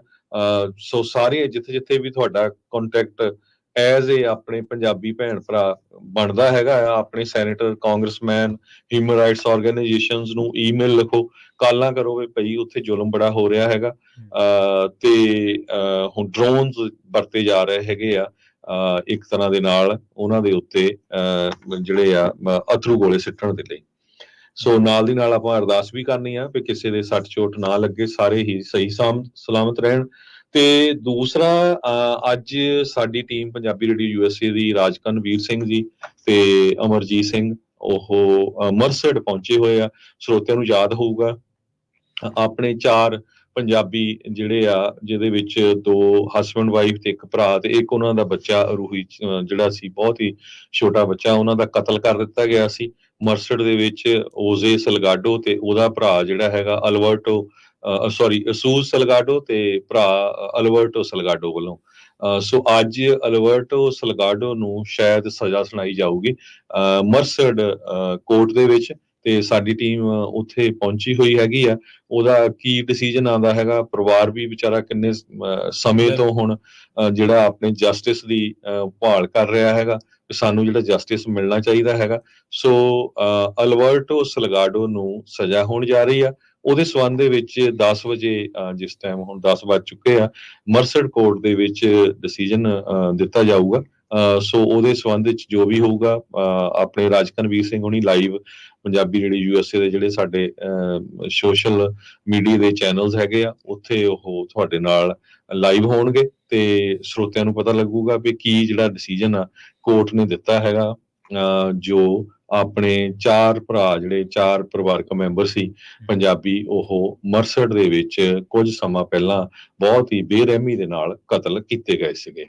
ਸੋ ਸਾਰੇ ਜਿੱਥੇ ਵੀ ਤੁਹਾਡਾ ਕੰਟੈਕਟ ਐਜ਼ ਏ ਆਪਣੇ ਪੰਜਾਬੀ ਭੈਣ ਭਰਾ ਬਣਦਾ ਹੈਗਾ ਆ, ਆਪਣੇ senator, congressman, human rights organisations ਨੂੰ ਈਮੇਲ ਲਿਖੋ, ਕਾਲਾਂ ਕਰੋ ਵੀ ਭਈ ਉੱਥੇ ਜ਼ੁਲਮ ਬੜਾ ਹੋ ਰਿਹਾ ਹੈਗਾ। ਤੇ ਹੁਣ ਡਰੋਨਸ ਵਰਤੇ ਜਾ ਰਹੇ ਹੈਗੇ ਆ ਇੱਕ ਤਰ੍ਹਾਂ ਦੇ ਨਾਲ ਉਹਨਾਂ ਦੇ ਉੱਤੇ ਜਿਹੜੇ ਆ ਅਥਰੂ ਗੋਲੇ ਸਿੱਟਣ ਦੇ ਲਈ। ਸੋ ਨਾਲ ਦੀ ਨਾਲ ਆਪਾਂ ਅਰਦਾਸ ਵੀ ਕਰਨੀ ਆ ਵੀ ਕਿਸੇ ਦੇ ਸੱਟ ਚੋਟ ਨਾ ਲੱਗੇ, ਸਾਰੇ ਹੀ ਸਹੀ ਸਲਾਮਤ ਰਹਿਣ। ਤੇ ਦੂਸਰਾ ਅੱਜ ਸਾਡੀ ਟੀਮ ਪੰਜਾਬੀ ਰੇਡੀਓ USA ਦੀ ਰਾਜਕਨਵੀਰ ਸਿੰਘ ਜੀ ਤੇ ਅਮਰਜੀਤ ਸਿੰਘ ਉਹ ਮਰਸਡ ਪਹੁੰਚੇ ਹੋਏ ਆ। ਸਰੋਤਿਆਂ ਨੂੰ ਯਾਦ ਹੋਊਗਾ ਆਪਣੇ 4 ਪੰਜਾਬੀ ਜਿਹੜੇ ਆ ਜਿਹਦੇ ਵਿੱਚ 2 ਹਸਬੈਂਡ ਵਾਈਫ ਤੇ ਇੱਕ ਭਰਾ ਤੇ ਇੱਕ ਉਹਨਾਂ ਦਾ ਬੱਚਾ ਰੂਹੀ ਜਿਹੜਾ ਸੀ ਬਹੁਤ ਹੀ ਛੋਟਾ ਬੱਚਾ, ਉਹਨਾਂ ਦਾ ਕਤਲ ਕਰ ਦਿੱਤਾ ਗਿਆ ਸੀ ਮਰਸਡ ਦੇ ਵਿੱਚ। ਓਜ਼ੇ ਸਲਗਾਡੋ ਤੇ ਉਹਦਾ ਭਰਾ ਜਿਹੜਾ ਹੈਗਾ ਅਲਬਰਟੋ ਅਸੂਜ਼ ਸਲਗਾਡੋ ਤੇ ਭਰਾ ਅਲਬਰਟੋ ਸਲਗਾਡੋ ਵੱਲੋਂ। ਸੋ ਅੱਜ ਅਲਬਰਟੋ ਸਲਗਾਡੋ ਨੂੰ ਸ਼ਾਇਦ ਸਜ਼ਾ ਸੁਣਾਈ ਜਾਊਗੀ ਮਰਸਡ ਕੋਰਟ ਦੇ ਵਿੱਚ, ਤੇ ਸਾਡੀ ਟੀਮ ਉੱਥੇ ਪਹੁੰਚੀ ਹੋਈ ਹੈਗੀ ਆ। ਉਹਦਾ ਕੀ ਡਿਸੀਜਨ ਆਉਂਦਾ ਹੈਗਾ, ਪਰਿਵਾਰ ਵੀ ਵਿਚਾਰਾ ਕਿੰਨੇ ਸਮੇਂ ਤੋਂ ਹੁਣ ਜਿਹੜਾ ਆਪਣੇ ਜਸਟਿਸ ਦੀ ਭਾਲ ਕਰ ਰਿਹਾ ਹੈਗਾ, ਸਾਨੂੰ ਜਿਹੜਾ ਜਸਟਿਸ ਮਿਲਣਾ ਚਾਹੀਦਾ ਹੈਗਾ। ਸੋ ਅਲਬਰਟੋ ਸਲਗਾਡੋ ਨੂੰ ਸਜ਼ਾ ਹੋਣ ਜਾ ਰਹੀ ਆ। ਉਹਦੇ ਸਬੰਧ ਦੇ ਵਿੱਚ 10 ਵਜੇ ਜਿਸ ਟਾਈਮ ਹੁਣ 10 ਵੱਜ ਚੁੱਕੇ ਆ, ਮਰਸਡ ਕੋਰਟ ਦੇ ਵਿੱਚ ਡਿਸੀਜਨ ਦਿੱਤਾ ਜਾਊਗਾ। ਸੋ ਉਹਦੇ ਸਬੰਧ ਵਿੱਚ ਜੋ ਵੀ ਹੋਊਗਾ ਆਪਣੇ ਰਾਜਕਨਵੀਰ ਸਿੰਘ ਹੁਣੀ ਲਾਈਵ ਪੰਜਾਬੀ ਰੇਡੀਓ USA ਦੇ ਜਿਹੜੇ ਸਾਡੇ ਸੋਸ਼ਲ ਮੀਡੀਆ ਦੇ ਚੈਨਲਸ ਹੈਗੇ ਆ ਉੱਥੇ ਉਹ ਤੁਹਾਡੇ ਨਾਲ ਲਾਈਵ ਹੋਣਗੇ ਤੇ ਸਰੋਤਿਆਂ ਨੂੰ ਪਤਾ ਲੱਗੂਗਾ ਵੀ ਕੀ ਜਿਹੜਾ ਡਿਸੀਜਨ ਆ ਕੋਰਟ ਨੇ ਦਿੱਤਾ ਹੈਗਾ। ਜੋ ਆਪਣੇ 4 ਭਰਾ ਜਿਹੜੇ 4 ਪਰਿਵਾਰਕ ਮੈਂਬਰ ਸੀ ਪੰਜਾਬੀ, ਉਹ ਮਰਸਡ ਦੇ ਵਿੱਚ ਕੁਝ ਸਮਾਂ ਪਹਿਲਾਂ ਬਹੁਤ ਹੀ ਬੇਰਹਿਮੀ ਦੇ ਨਾਲ ਕਤਲ ਕੀਤੇ ਗਏ ਸੀਗੇ।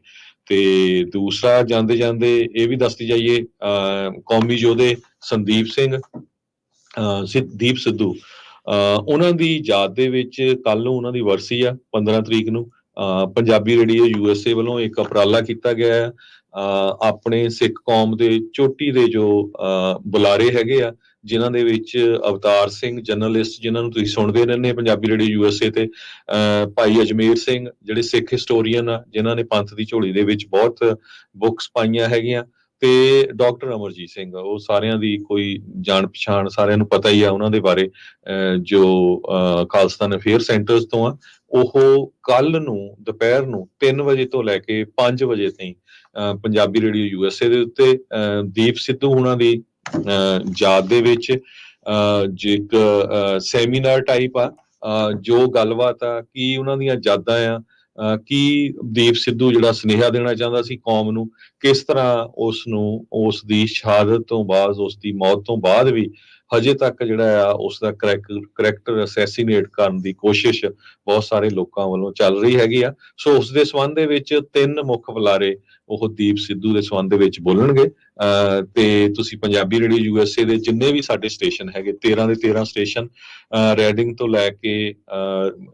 ਤੇ ਦੂਸਰਾ ਜਾਂਦੇ ਜਾਂਦੇ ਇਹ ਵੀ ਦੱਸਦੀ ਜਾਈਏ ਕੌਮੀ ਯੋਧੇ ਸੰਦੀਪ ਸਿੰਘ ਦੀਪ ਸਿੱਧੂ ਉਹਨਾਂ ਦੀ ਯਾਦ ਦੇ ਵਿੱਚ ਕੱਲ ਨੂੰ ਉਹਨਾਂ ਦੀ ਵਰਸੀ ਆ 15 ਤਰੀਕ ਨੂੰ। ਪੰਜਾਬੀ ਰੇਡੀਓ USA ਵੱਲੋਂ ਇੱਕ ਉਪਰਾਲਾ ਕੀਤਾ ਗਿਆ ਹੈ ਆਪਣੇ ਸਿੱਖ ਕੌਮ ਦੇ ਚੋਟੀ ਦੇ ਜੋ ਬੁਲਾਰੇ ਹੈਗੇ ਆ ਜਿਨ੍ਹਾਂ ਦੇ ਵਿੱਚ ਅਵਤਾਰ ਸਿੰਘ ਜਰਨਲਿਸਟ ਜਿਨ੍ਹਾਂ ਨੂੰ ਤੁਸੀਂ ਸੁਣਦੇ ਰਹਿੰਦੇ ਪੰਜਾਬੀ ਰੇਡੀਓ USA ਤੇ, ਭਾਈ ਅਜਮੇਰ ਸਿੰਘ ਜਿਹੜੇ ਸਿੱਖ ਹਿਸਟੋਰੀਅਨ ਆ ਜਿਨ੍ਹਾਂ ਨੇ ਪੰਥ ਦੀ ਝੋਲੀ ਦੇ ਵਿੱਚ ਬਹੁਤ ਬੁੱਕਸ ਪਾਈਆਂ ਹੈਗੀਆਂ, ਤੇ ਡਾਕਟਰ ਅਮਰਜੀਤ ਸਿੰਘ ਉਹ ਸਾਰਿਆਂ ਦੀ ਕੋਈ ਜਾਣ ਪਛਾਣ ਸਾਰਿਆਂ ਨੂੰ ਪਤਾ ਹੀ ਆ ਉਹਨਾਂ ਦੇ ਬਾਰੇ ਜੋ ਖਾਲਸਤਾਨ ਅਫੇਅਰ ਸੈਂਟਰਸ ਤੋਂ ਆ। ਉਹ ਕੱਲ ਨੂੰ ਦੁਪਹਿਰ ਨੂੰ 3 ਵਜੇ ਤੋਂ ਲੈ ਕੇ 5 ਵਜੇ ਤਾਈਂ ਪੰਜਾਬੀ ਰੇਡੀਓ USA ਦੇ ਉੱਤੇ ਦੀਪ ਸਿੱਧੂ ਉਹਨਾਂ ਦੀ ਯਾਦ ਦੇ ਵਿੱਚ ਇੱਕ ਸੈਮੀਨਾਰ ਟਾਈਪ ਆ ਜੋ ਗੱਲਬਾਤ ਆ ਕੀ ਉਹਨਾਂ ਦੀਆਂ ਯਾਦਾਂ ਆ ਕੀ ਦੀਪ ਸਿੱਧੂ ਜਿਹੜਾ ਸੁਨੇਹਾ ਦੇਣਾ ਚਾਹੁੰਦਾ ਸੀ ਕੌਮ ਨੂੰ, ਕਿਸ ਤਰ੍ਹਾਂ ਉਸ ਨੂੰ ਉਸ ਦੀ ਸ਼ਹਾਦਤ ਤੋਂ ਬਾਅਦ ਉਸ ਦੀ ਮੌਤ ਤੋਂ ਬਾਅਦ ਵੀ ਹਜੇ ਤੱਕ ਜਿਹੜਾ ਆ ਉਸ ਦਾ ਕਰੈਕਟਰ ਅਸੈਸੀਨੇਟ ਕਰਨ ਦੀ ਕੋਸ਼ਿਸ਼ ਬਹੁਤ ਸਾਰੇ ਲੋਕਾਂ ਵੱਲੋਂ ਚੱਲ ਰਹੀ ਹੈਗੀ ਆ। ਸੋ ਉਸ ਦੇ ਸੰਬੰਧ ਦੇ ਵਿੱਚ 3 ਮੁੱਖ ਬੁਲਾਰੇ ਉਹ ਦੀਪ ਸਿੱਧੂ ਦੇ ਸੰਬੰਧ ਦੇ ਵਿੱਚ ਬੋਲਣਗੇ। ਤੇ ਤੁਸੀਂ ਪੰਜਾਬੀ ਰੇਡੀਓ USA ਦੇ ਜਿੰਨੇ ਵੀ ਸਾਡੇ ਸਟੇਸ਼ਨ ਹੈਗੇ 13 ਦੇ 13 ਸਟੇਸ਼ਨ ਰੈਡਿੰਗ ਤੋਂ ਲੈ ਕੇ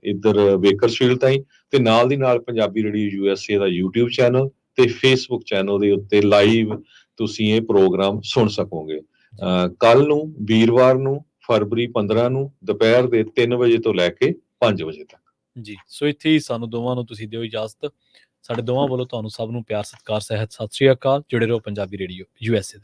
ਇੱਧਰ ਵੇਕਰਸਫੀਲਡ ਤਾਈਂ, ਤੇ ਨਾਲ ਦੀ ਨਾਲ ਪੰਜਾਬੀ ਰੇਡੀਓ USA ਦਾ YouTube ਚੈਨਲ ਤੇ Facebook ਚੈਨਲ ਦੇ ਉੱਤੇ ਲਾਈਵ ਤੁਸੀਂ ਇਹ ਪ੍ਰੋਗਰਾਮ ਸੁਣ ਸਕੋਗੇ। ਕੱਲ ਨੂੰ ਵੀਰਵਾਰ ਨੂੰ ਫਰਵਰੀ 15 ਨੂੰ ਦੁਪਹਿਰ ਦੇ 3 ਵਜੇ ਤੋਂ ਲੈ ਕੇ 5 ਵਜੇ ਤੱਕ ਜੀ। ਸੋ ਇੱਥੇ ਹੀ ਸਾਨੂੰ ਦੋਵਾਂ ਨੂੰ ਤੁਸੀਂ ਦਿਓ ਇਜਾਜ਼ਤ। ਸਾਡੇ ਦੋਵਾਂ ਵੱਲੋਂ ਤੁਹਾਨੂੰ ਸਭ ਨੂੰ ਪਿਆਰ ਸਤਿਕਾਰ ਸਹਿਤ ਸਤਿ ਸ਼੍ਰੀ ਅਕਾਲ। ਜੁੜੇ ਰਹੋ ਪੰਜਾਬੀ ਰੇਡੀਓ USA।